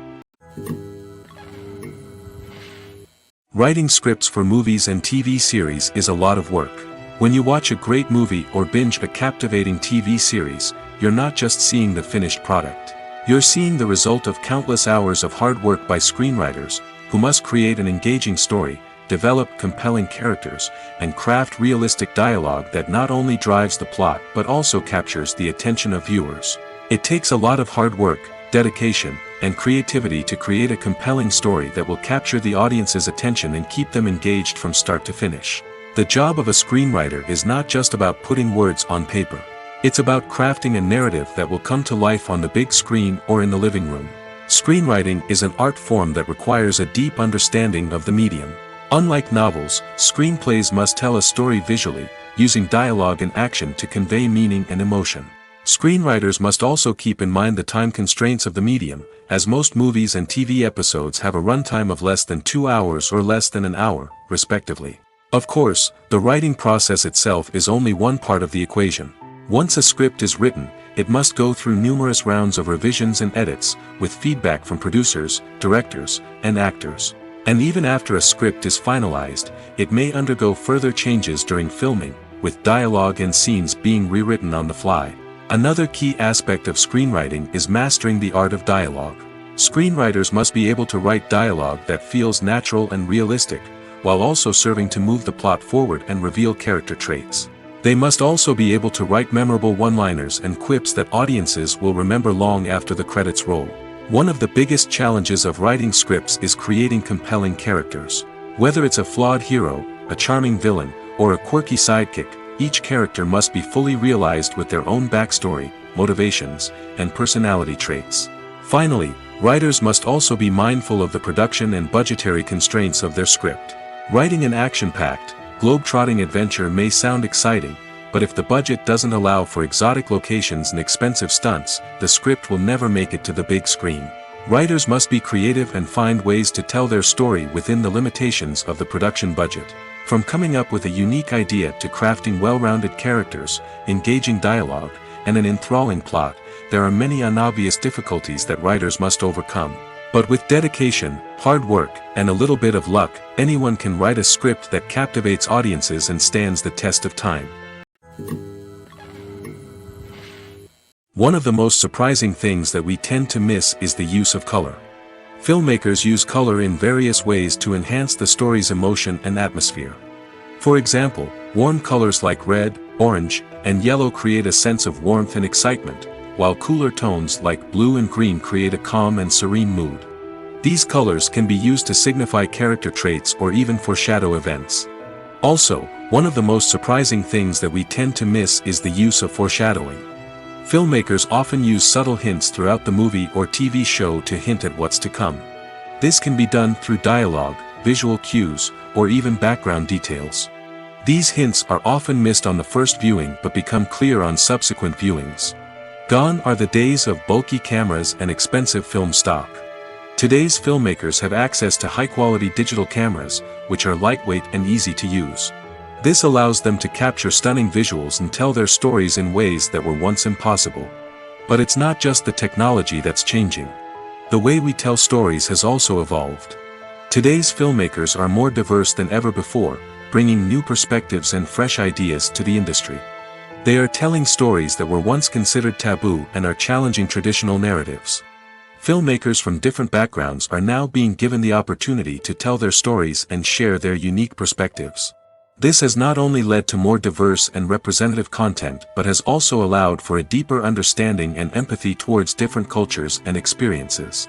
Writing scripts for movies and TV series is a lot of work. When you watch a great movie or binge a captivating TV series, you're not just seeing the finished product. You're seeing the result of countless hours of hard work by screenwriters, who must create an engaging story, develop compelling characters, and craft realistic dialogue that not only drives the plot but also captures the attention of viewers. It takes a lot of hard work, dedication, and creativity to create a compelling story that will capture the audience's attention and keep them engaged from start to finish. The job of a screenwriter is not just about putting words on paper. It's about crafting a narrative that will come to life on the big screen or in the living room. Screenwriting is an art form that requires a deep understanding of the medium. Unlike novels, screenplays must tell a story visually, using dialogue and action to convey meaning and emotion. Screenwriters must also keep in mind the time constraints of the medium, as most movies and TV episodes have a runtime of less than 2 hours or less than an hour, respectively. Of course, the writing process itself is only one part of the equation. Once a script is written, it must go through numerous rounds of revisions and edits, with feedback from producers, directors, and actors. And even after a script is finalized, it may undergo further changes during filming, with dialogue and scenes being rewritten on the fly. Another key aspect of screenwriting is mastering the art of dialogue. Screenwriters must be able to write dialogue that feels natural and realistic, while also serving to move the plot forward and reveal character traits. They must also be able to write memorable one-liners and quips that audiences will remember long after the credits roll. One of the biggest challenges of writing scripts is creating compelling characters. Whether it's a flawed hero, a charming villain, or a quirky sidekick, each character must be fully realized with their own backstory, motivations, and personality traits. Finally, writers must also be mindful of the production and budgetary constraints of their script. Writing an action-packed, globe-trotting adventure may sound exciting, but if the budget doesn't allow for exotic locations and expensive stunts, the script will never make it to the big screen. Writers must be creative and find ways to tell their story within the limitations of the production budget. From coming up with a unique idea to crafting well-rounded characters, engaging dialogue, and an enthralling plot, there are many unobvious difficulties that writers must overcome. But with dedication, hard work, and a little bit of luck, anyone can write a script that captivates audiences and stands the test of time. One of the most surprising things that we tend to miss is the use of color. Filmmakers use color in various ways to enhance the story's emotion and atmosphere. For example, warm colors like red, orange, and yellow create a sense of warmth and excitement, while cooler tones like blue and green create a calm and serene mood. These colors can be used to signify character traits or even foreshadow events. Also, one of the most surprising things that we tend to miss is the use of foreshadowing. Filmmakers often use subtle hints throughout the movie or TV show to hint at what's to come. This can be done through dialogue, visual cues, or even background details. These hints are often missed on the first viewing but become clear on subsequent viewings. Gone are the days of bulky cameras and expensive film stock. Today's filmmakers have access to high-quality digital cameras, which are lightweight and easy to use. This allows them to capture stunning visuals and tell their stories in ways that were once impossible. But it's not just the technology that's changing. The way we tell stories has also evolved. Today's filmmakers are more diverse than ever before, bringing new perspectives and fresh ideas to the industry. They are telling stories that were once considered taboo and are challenging traditional narratives. Filmmakers from different backgrounds are now being given the opportunity to tell their stories and share their unique perspectives. This has not only led to more diverse and representative content but has also allowed for a deeper understanding and empathy towards different cultures and experiences.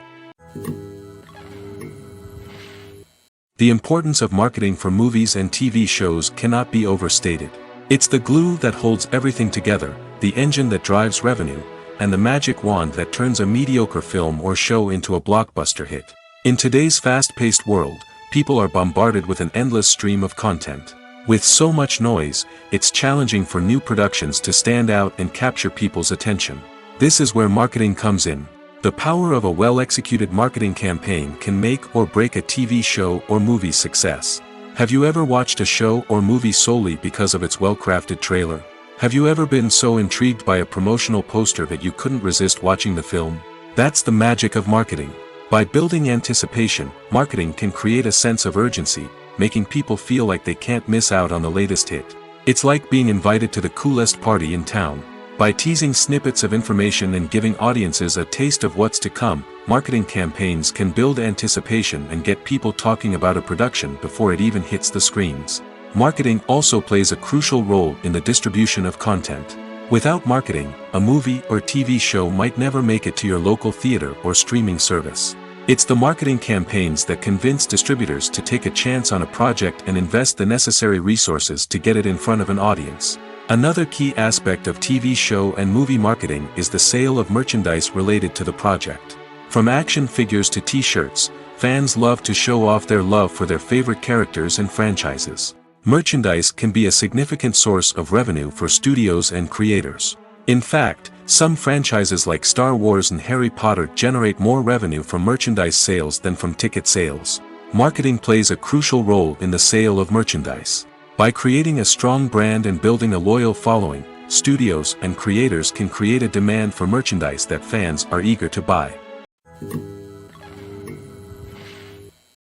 The importance of marketing for movies and TV shows cannot be overstated. It's the glue that holds everything together, the engine that drives revenue, and the magic wand that turns a mediocre film or show into a blockbuster hit. In today's fast-paced world, people are bombarded with an endless stream of content. With so much noise, it's challenging for new productions to stand out and capture people's attention. This is where marketing comes in. The power of a well-executed marketing campaign can make or break a TV show or movie's success. Have you ever watched a show or movie solely because of its well-crafted trailer? Have you ever been so intrigued by a promotional poster that you couldn't resist watching the film? That's the magic of marketing. By building anticipation, marketing can create a sense of urgency, making people feel like they can't miss out on the latest hit. It's like being invited to the coolest party in town. By teasing snippets of information and giving audiences a taste of what's to come, marketing campaigns can build anticipation and get people talking about a production before it even hits the screens. Marketing also plays a crucial role in the distribution of content. Without marketing, a movie or TV show might never make it to your local theater or streaming service. It's the marketing campaigns that convince distributors to take a chance on a project and invest the necessary resources to get it in front of an audience. Another key aspect of TV show and movie marketing is the sale of merchandise related to the project. From action figures to t-shirts, fans love to show off their love for their favorite characters and franchises. Merchandise can be a significant source of revenue for studios and creators. In fact, some franchises like Star Wars and Harry Potter generate more revenue from merchandise sales than from ticket sales. Marketing plays a crucial role in the sale of merchandise. By creating a strong brand and building a loyal following, studios and creators can create a demand for merchandise that fans are eager to buy.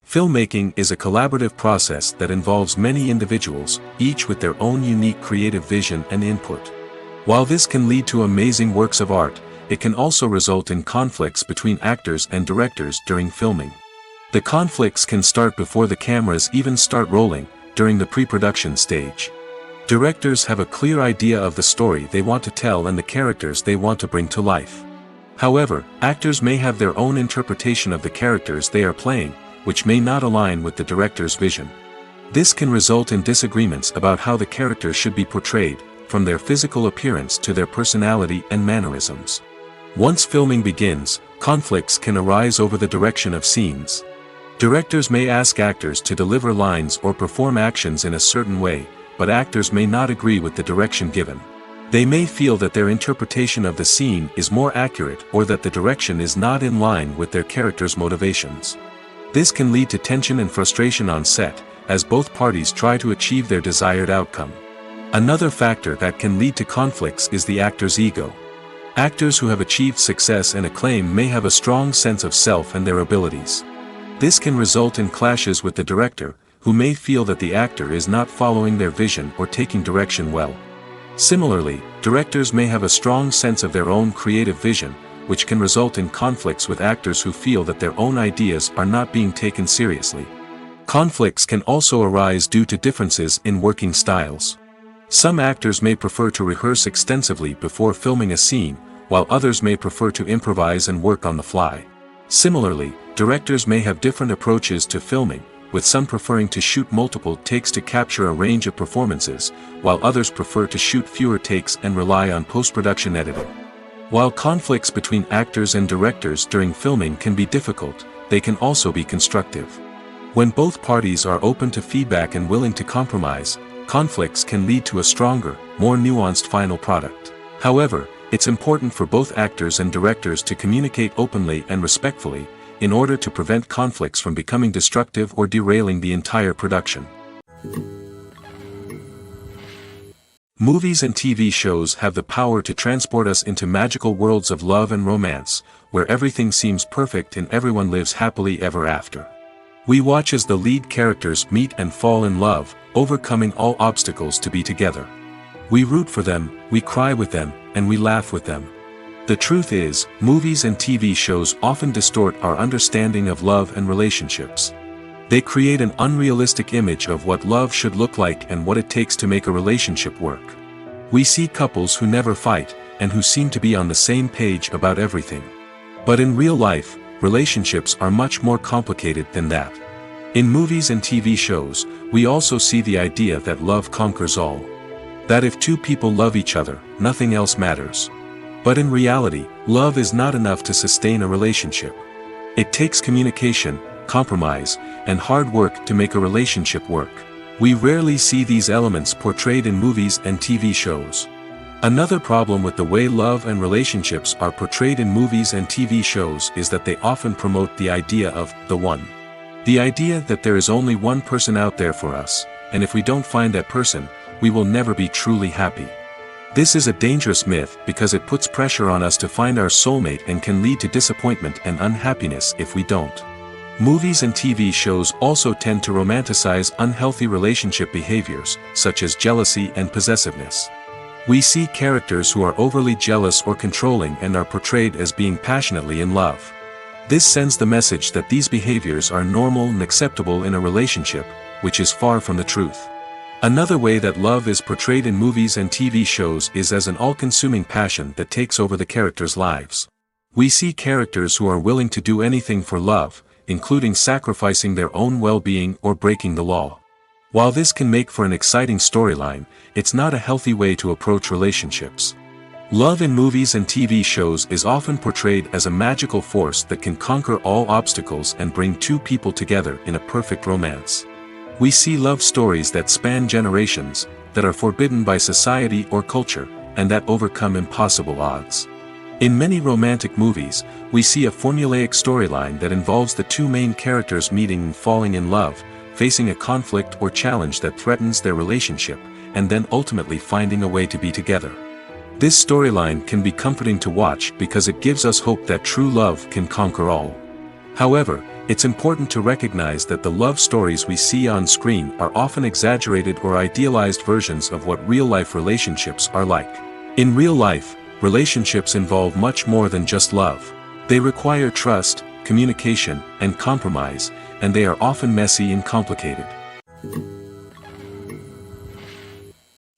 Filmmaking is a collaborative process that involves many individuals, each with their own unique creative vision and input. While this can lead to amazing works of art, it can also result in conflicts between actors and directors during filming. The conflicts can start before the cameras even start rolling, during the pre-production stage. Directors have a clear idea of the story they want to tell and the characters they want to bring to life. However, actors may have their own interpretation of the characters they are playing, which may not align with the director's vision. This can result in disagreements about how the characters should be portrayed, from their physical appearance to their personality and mannerisms. Once filming begins, conflicts can arise over the direction of scenes. Directors may ask actors to deliver lines or perform actions in a certain way, but actors may not agree with the direction given. They may feel that their interpretation of the scene is more accurate or that the direction is not in line with their character's motivations. This can lead to tension and frustration on set, as both parties try to achieve their desired outcome. Another factor that can lead to conflicts is the actor's ego. Actors who have achieved success and acclaim may have a strong sense of self and their abilities. This can result in clashes with the director, who may feel that the actor is not following their vision or taking direction well. Similarly, directors may have a strong sense of their own creative vision, which can result in conflicts with actors who feel that their own ideas are not being taken seriously. Conflicts can also arise due to differences in working styles. Some actors may prefer to rehearse extensively before filming a scene, while others may prefer to improvise and work on the fly. Similarly, directors may have different approaches to filming, with some preferring to shoot multiple takes to capture a range of performances, while others prefer to shoot fewer takes and rely on post-production editing. While conflicts between actors and directors during filming can be difficult, they can also be constructive. When both parties are open to feedback and willing to compromise, conflicts can lead to a stronger, more nuanced final product. However, it's important for both actors and directors to communicate openly and respectfully, in order to prevent conflicts from becoming destructive or derailing the entire production. Movies and TV shows have the power to transport us into magical worlds of love and romance, where everything seems perfect and everyone lives happily ever after. We watch as the lead characters meet and fall in love, overcoming all obstacles to be together. We root for them, we cry with them, and we laugh with them. The truth is, movies and TV shows often distort our understanding of love and relationships. They create an unrealistic image of what love should look like and what it takes to make a relationship work. We see couples who never fight, and who seem to be on the same page about everything. But in real life, relationships are much more complicated than that. In movies and TV shows, we also see the idea that love conquers all. That if two people love each other, nothing else matters. But in reality, love is not enough to sustain a relationship. It takes communication, compromise, and hard work to make a relationship work. We rarely see these elements portrayed in movies and TV shows. Another problem with the way love and relationships are portrayed in movies and TV shows is that they often promote the idea of the one. The idea that there is only one person out there for us, and if we don't find that person, we will never be truly happy. This is a dangerous myth because it puts pressure on us to find our soulmate and can lead to disappointment and unhappiness if we don't. Movies and TV shows also tend to romanticize unhealthy relationship behaviors, such as jealousy and possessiveness. We see characters who are overly jealous or controlling and are portrayed as being passionately in love. This sends the message that these behaviors are normal and acceptable in a relationship, which is far from the truth. Another way that love is portrayed in movies and TV shows is as an all-consuming passion that takes over the characters' lives. We see characters who are willing to do anything for love, including sacrificing their own well-being or breaking the law. While this can make for an exciting storyline, it's not a healthy way to approach relationships. Love in movies and TV shows is often portrayed as a magical force that can conquer all obstacles and bring two people together in a perfect romance. We see love stories that span generations, that are forbidden by society or culture, and that overcome impossible odds. In many romantic movies, we see a formulaic storyline that involves the two main characters meeting and falling in love, facing a conflict or challenge that threatens their relationship, and then ultimately finding a way to be together. This storyline can be comforting to watch because it gives us hope that true love can conquer all. However, it's important to recognize that the love stories we see on screen are often exaggerated or idealized versions of what real-life relationships are like. In real life, relationships involve much more than just love. They require trust, communication, and compromise, and they are often messy and complicated.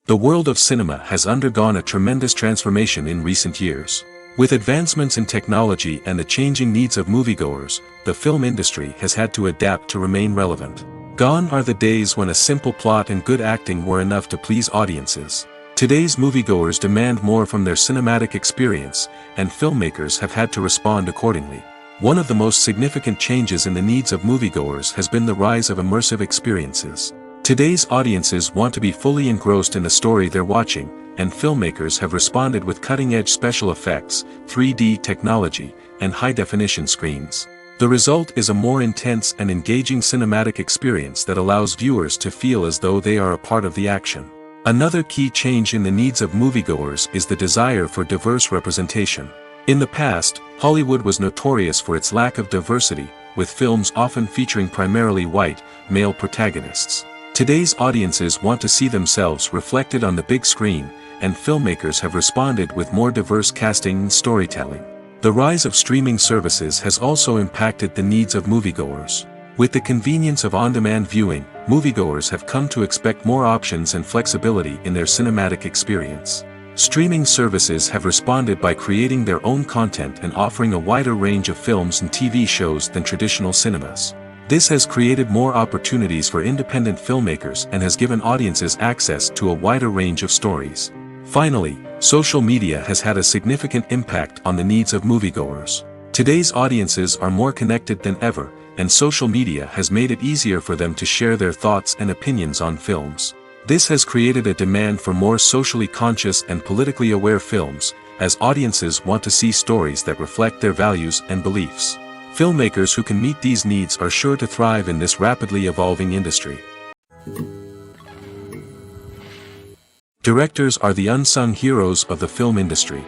The world of cinema has undergone a tremendous transformation in recent years. With advancements in technology and the changing needs of moviegoers, the film industry has had to adapt to remain relevant. Gone are the days when a simple plot and good acting were enough to please audiences. Today's moviegoers demand more from their cinematic experience, and filmmakers have had to respond accordingly. One of the most significant changes in the needs of moviegoers has been the rise of immersive experiences. Today's audiences want to be fully engrossed in the story they're watching, and filmmakers have responded with cutting-edge special effects, 3D technology, and high-definition screens. The result is a more intense and engaging cinematic experience that allows viewers to feel as though they are a part of the action. Another key change in the needs of moviegoers is the desire for diverse representation. In the past, Hollywood was notorious for its lack of diversity, with films often featuring primarily white, male protagonists. Today's audiences want to see themselves reflected on the big screen, and filmmakers have responded with more diverse casting and storytelling. The rise of streaming services has also impacted the needs of moviegoers. With the convenience of on-demand viewing, moviegoers have come to expect more options and flexibility in their cinematic experience. Streaming services have responded by creating their own content and offering a wider range of films and TV shows than traditional cinemas. This has created more opportunities for independent filmmakers and has given audiences access to a wider range of stories. Finally, social media has had a significant impact on the needs of moviegoers. Today's audiences are more connected than ever, and social media has made it easier for them to share their thoughts and opinions on films. This has created a demand for more socially conscious and politically aware films, as audiences want to see stories that reflect their values and beliefs. Filmmakers who can meet these needs are sure to thrive in this rapidly evolving industry. Directors are the unsung heroes of the film industry.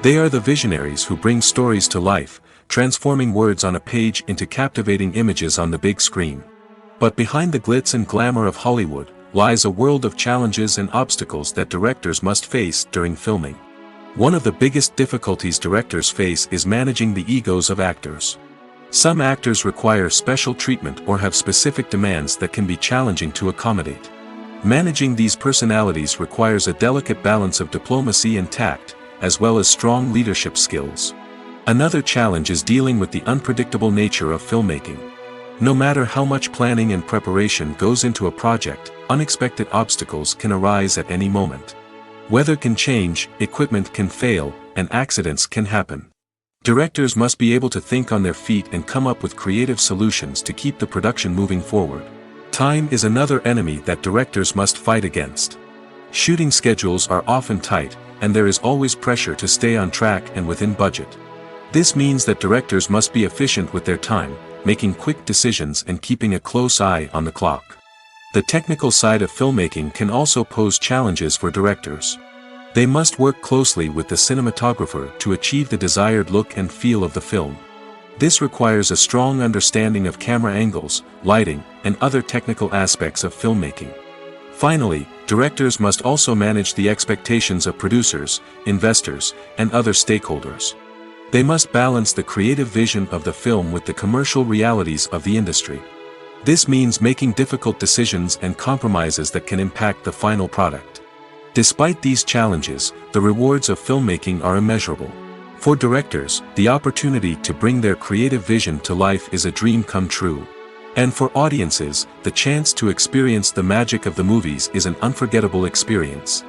They are the visionaries who bring stories to life, transforming words on a page into captivating images on the big screen. But behind the glitz and glamour of Hollywood lies a world of challenges and obstacles that directors must face during filming. One of the biggest difficulties directors face is managing the egos of actors. Some actors require special treatment or have specific demands that can be challenging to accommodate. Managing these personalities requires a delicate balance of diplomacy and tact, as well as strong leadership skills. Another challenge is dealing with the unpredictable nature of filmmaking. No matter how much planning and preparation goes into a project, unexpected obstacles can arise at any moment. Weather can change, equipment can fail, and accidents can happen. Directors must be able to think on their feet and come up with creative solutions to keep the production moving forward. Time is another enemy that directors must fight against. Shooting schedules are often tight, and there is always pressure to stay on track and within budget. This means that directors must be efficient with their time, making quick decisions and keeping a close eye on the clock. The technical side of filmmaking can also pose challenges for directors. They must work closely with the cinematographer to achieve the desired look and feel of the film. This requires a strong understanding of camera angles, lighting, and other technical aspects of filmmaking. Finally, directors must also manage the expectations of producers, investors, and other stakeholders. They must balance the creative vision of the film with the commercial realities of the industry. This means making difficult decisions and compromises that can impact the final product. Despite these challenges, the rewards of filmmaking are immeasurable. For directors, the opportunity to bring their creative vision to life is a dream come true. And for audiences, the chance to experience the magic of the movies is an unforgettable experience.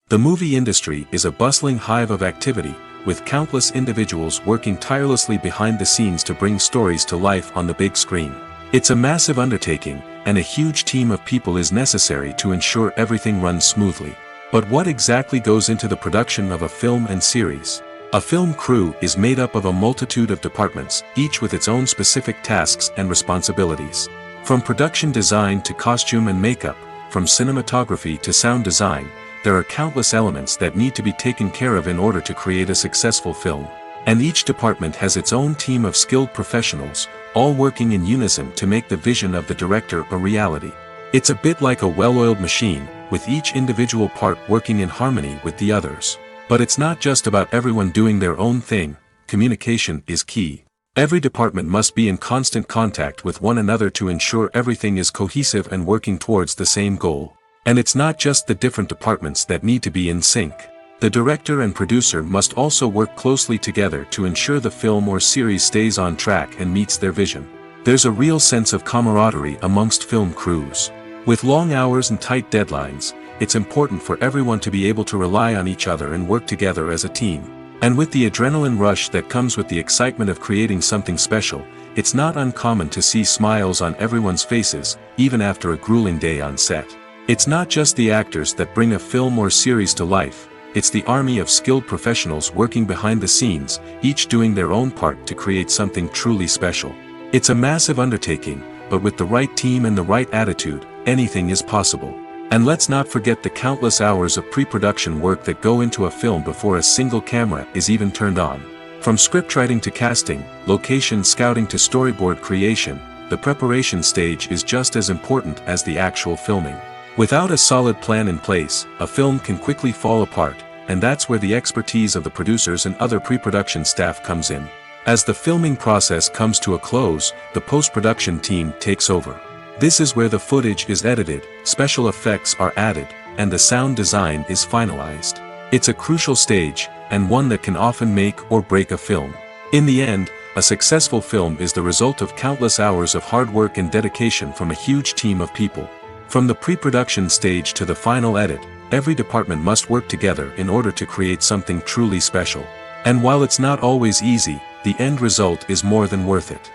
The movie industry is a bustling hive of activity, with countless individuals working tirelessly behind the scenes to bring stories to life on the big screen. It's a massive undertaking, and a huge team of people is necessary to ensure everything runs smoothly. But what exactly goes into the production of a film and series? A film crew is made up of a multitude of departments, each with its own specific tasks and responsibilities. From production design to costume and makeup, from cinematography to sound design, there are countless elements that need to be taken care of in order to create a successful film. And each department has its own team of skilled professionals, all working in unison to make the vision of the director a reality. It's a bit like a well-oiled machine, with each individual part working in harmony with the others. But it's not just about everyone doing their own thing. Communication is key. Every department must be in constant contact with one another to ensure everything is cohesive and working towards the same goal. And it's not just the different departments that need to be in sync. The director and producer must also work closely together to ensure the film or series stays on track and meets their vision. There's a real sense of camaraderie amongst film crews. With long hours and tight deadlines, it's important for everyone to be able to rely on each other and work together as a team. And with the adrenaline rush that comes with the excitement of creating something special, it's not uncommon to see smiles on everyone's faces, even after a grueling day on set. It's not just the actors that bring a film or series to life, it's the army of skilled professionals working behind the scenes, each doing their own part to create something truly special. It's a massive undertaking, but with the right team and the right attitude, anything is possible. And let's not forget the countless hours of pre-production work that go into a film before a single camera is even turned on. From scriptwriting to casting, location scouting to storyboard creation, the preparation stage is just as important as the actual filming. Without a solid plan in place, a film can quickly fall apart, and that's where the expertise of the producers and other pre-production staff comes in. As the filming process comes to a close, the post-production team takes over. This is where the footage is edited, special effects are added, and the sound design is finalized. It's a crucial stage, and one that can often make or break a film. In the end, a successful film is the result of countless hours of hard work and dedication from a huge team of people. From the pre-production stage to the final edit, every department must work together in order to create something truly special. And while it's not always easy, the end result is more than worth it.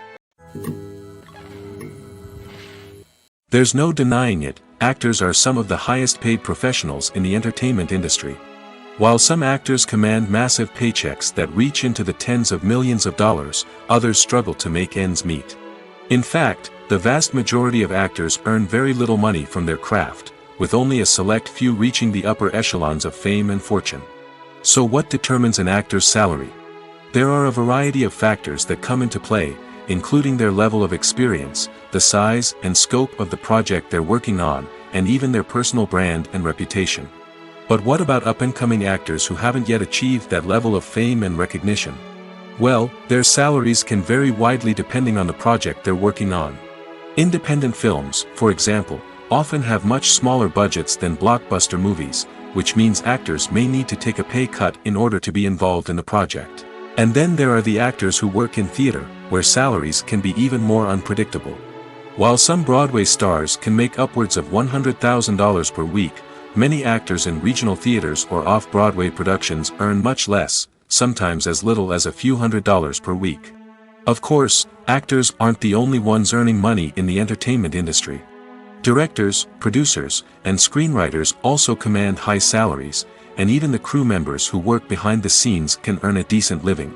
There's no denying it, actors are some of the highest paid professionals in the entertainment industry. While some actors command massive paychecks that reach into the tens of millions of dollars, others struggle to make ends meet. In fact, The vast majority of actors earn very little money from their craft, with only a select few reaching the upper echelons of fame and fortune. So what determines an actor's salary? There are a variety of factors that come into play, including their level of experience, the size and scope of the project they're working on, and even their personal brand and reputation. But what about up-and-coming actors who haven't yet achieved that level of fame and recognition? Well, their salaries can vary widely depending on the project they're working on. Independent films, for example, often have much smaller budgets than blockbuster movies, which means actors may need to take a pay cut in order to be involved in the project. And then there are the actors who work in theater, where salaries can be even more unpredictable. While some Broadway stars can make upwards of $100,000 per week, many actors in regional theaters or off-Broadway productions earn much less, sometimes as little as a few $100s per week. Of course, actors aren't the only ones earning money in the entertainment industry. Directors, producers, and screenwriters also command high salaries, and even the crew members who work behind the scenes can earn a decent living.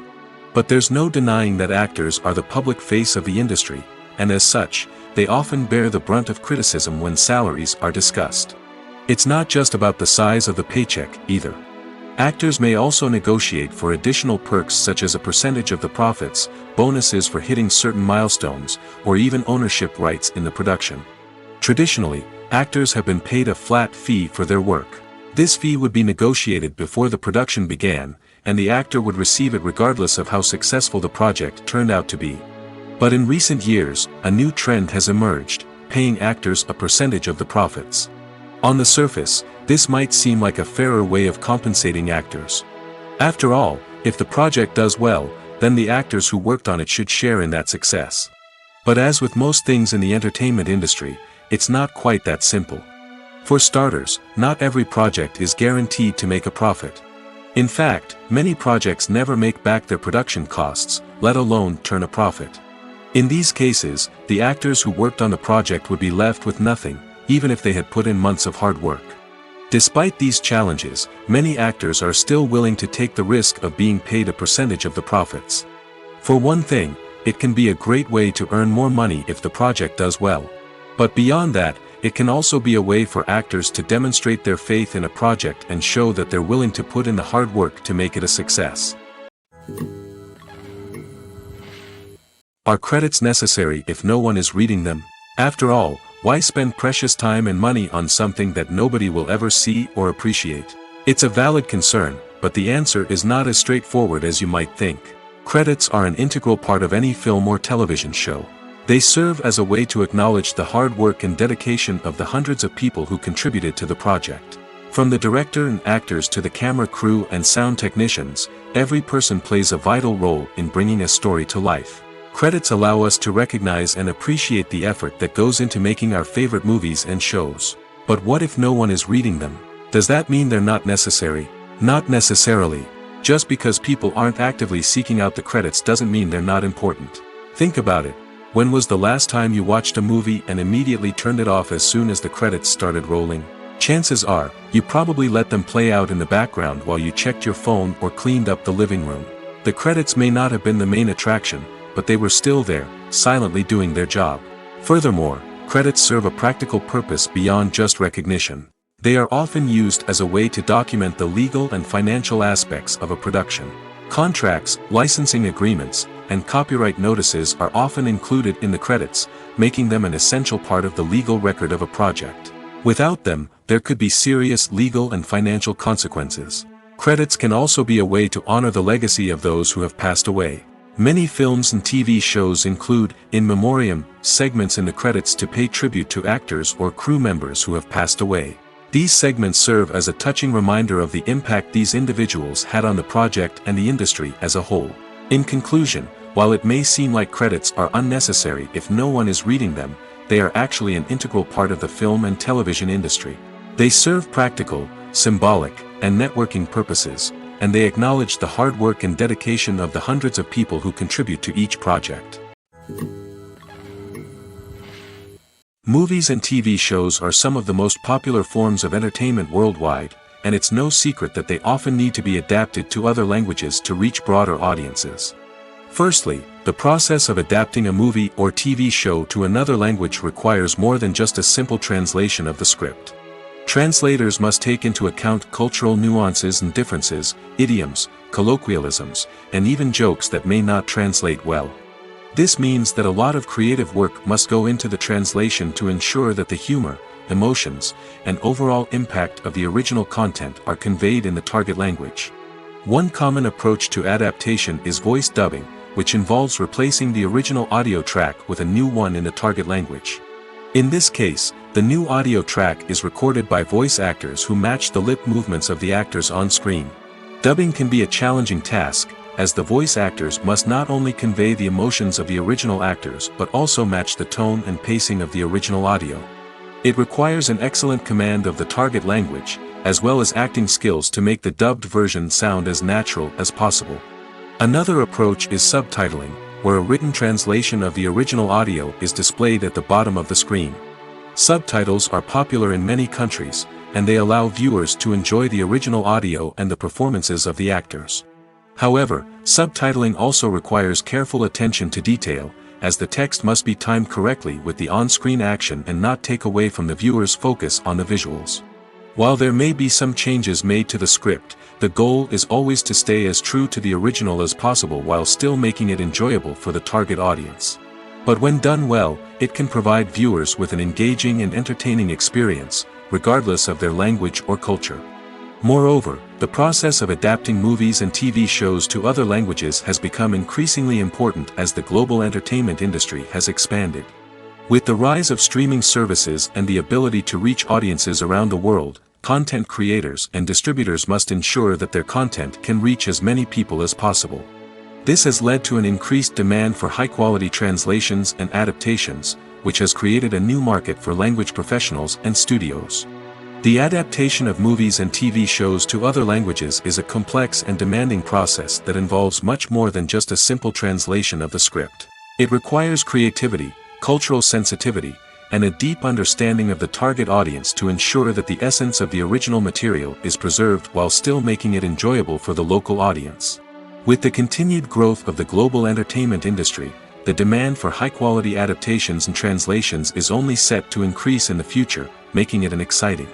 But there's no denying that actors are the public face of the industry, and as such, they often bear the brunt of criticism when salaries are discussed. It's not just about the size of the paycheck, either. Actors may also negotiate for additional perks such as a percentage of the profits, bonuses for hitting certain milestones, or even ownership rights in the production. Traditionally, actors have been paid a flat fee for their work. This fee would be negotiated before the production began, and the actor would receive it regardless of how successful the project turned out to be. But in recent years, a new trend has emerged, paying actors a percentage of the profits. On the surface, this might seem like a fairer way of compensating actors. After all, if the project does well, then the actors who worked on it should share in that success. But as with most things in the entertainment industry, it's not quite that simple. For starters, not every project is guaranteed to make a profit. In fact, many projects never make back their production costs, let alone turn a profit. In these cases, the actors who worked on the project would be left with nothing, even if they had put in months of hard work. Despite these challenges, many actors are still willing to take the risk of being paid a percentage of the profits. For one thing, it can be a great way to earn more money if the project does well. But beyond that, it can also be a way for actors to demonstrate their faith in a project and show that they're willing to put in the hard work to make it a success. Are credits necessary if no one is reading them? After all, why spend precious time and money on something that nobody will ever see or appreciate? It's a valid concern, but the answer is not as straightforward as you might think. Credits are an integral part of any film or television show. They serve as a way to acknowledge the hard work and dedication of the hundreds of people who contributed to the project. From the director and actors to the camera crew and sound technicians, every person plays a vital role in bringing a story to life. Credits allow us to recognize and appreciate the effort that goes into making our favorite movies and shows. But what if no one is reading them? Does that mean they're not necessary? Not necessarily. Just because people aren't actively seeking out the credits doesn't mean they're not important. Think about it. When was the last time you watched a movie and immediately turned it off as soon as the credits started rolling? Chances are, you probably let them play out in the background while you checked your phone or cleaned up the living room. The credits may not have been the main attraction, but they were still there, silently doing their job. Furthermore, credits serve a practical purpose beyond just recognition. They are often used as a way to document the legal and financial aspects of a production. Contracts, licensing agreements, and copyright notices are often included in the credits, making them an essential part of the legal record of a project. Without them, there could be serious legal and financial consequences. Credits can also be a way to honor the legacy of those who have passed away. Many films and TV shows include, in memoriam, segments in the credits to pay tribute to actors or crew members who have passed away. These segments serve as a touching reminder of the impact these individuals had on the project and the industry as a whole. In conclusion, while it may seem like credits are unnecessary if no one is reading them, they are actually an integral part of the film and television industry. They serve practical, symbolic, and networking purposes, and they acknowledge the hard work and dedication of the hundreds of people who contribute to each project. Movies and TV shows are some of the most popular forms of entertainment worldwide, and it's no secret that they often need to be adapted to other languages to reach broader audiences. Firstly, the process of adapting a movie or TV show to another language requires more than just a simple translation of the script. Translators must take into account cultural nuances and differences, idioms, colloquialisms, and even jokes that may not translate well. This means that a lot of creative work must go into the translation to ensure that the humor, emotions, and overall impact of the original content are conveyed in the target language. One common approach to adaptation is voice dubbing, which involves replacing the original audio track with a new one in the target language. In this case, the new audio track is recorded by voice actors who match the lip movements of the actors on screen. Dubbing can be a challenging task, as the voice actors must not only convey the emotions of the original actors but also match the tone and pacing of the original audio. It requires an excellent command of the target language, as well as acting skills to make the dubbed version sound as natural as possible. Another approach is subtitling, where a written translation of the original audio is displayed at the bottom of the screen. Subtitles are popular in many countries, and they allow viewers to enjoy the original audio and the performances of the actors. However, subtitling also requires careful attention to detail, as the text must be timed correctly with the on-screen action and not take away from the viewer's focus on the visuals. While there may be some changes made to the script, the goal is always to stay as true to the original as possible while still making it enjoyable for the target audience. But when done well, it can provide viewers with an engaging and entertaining experience, regardless of their language or culture. Moreover, the process of adapting movies and TV shows to other languages has become increasingly important as the global entertainment industry has expanded. With the rise of streaming services and the ability to reach audiences around the world, content creators and distributors must ensure that their content can reach as many people as possible. This has led to an increased demand for high-quality translations and adaptations, which has created a new market for language professionals and studios. The adaptation of movies and TV shows to other languages is a complex and demanding process that involves much more than just a simple translation of the script. It requires creativity, cultural sensitivity, and a deep understanding of the target audience to ensure that the essence of the original material is preserved while still making it enjoyable for the local audience. With the continued growth of the global entertainment industry, the demand for high-quality adaptations and translations is only set to increase in the future, making it an exciting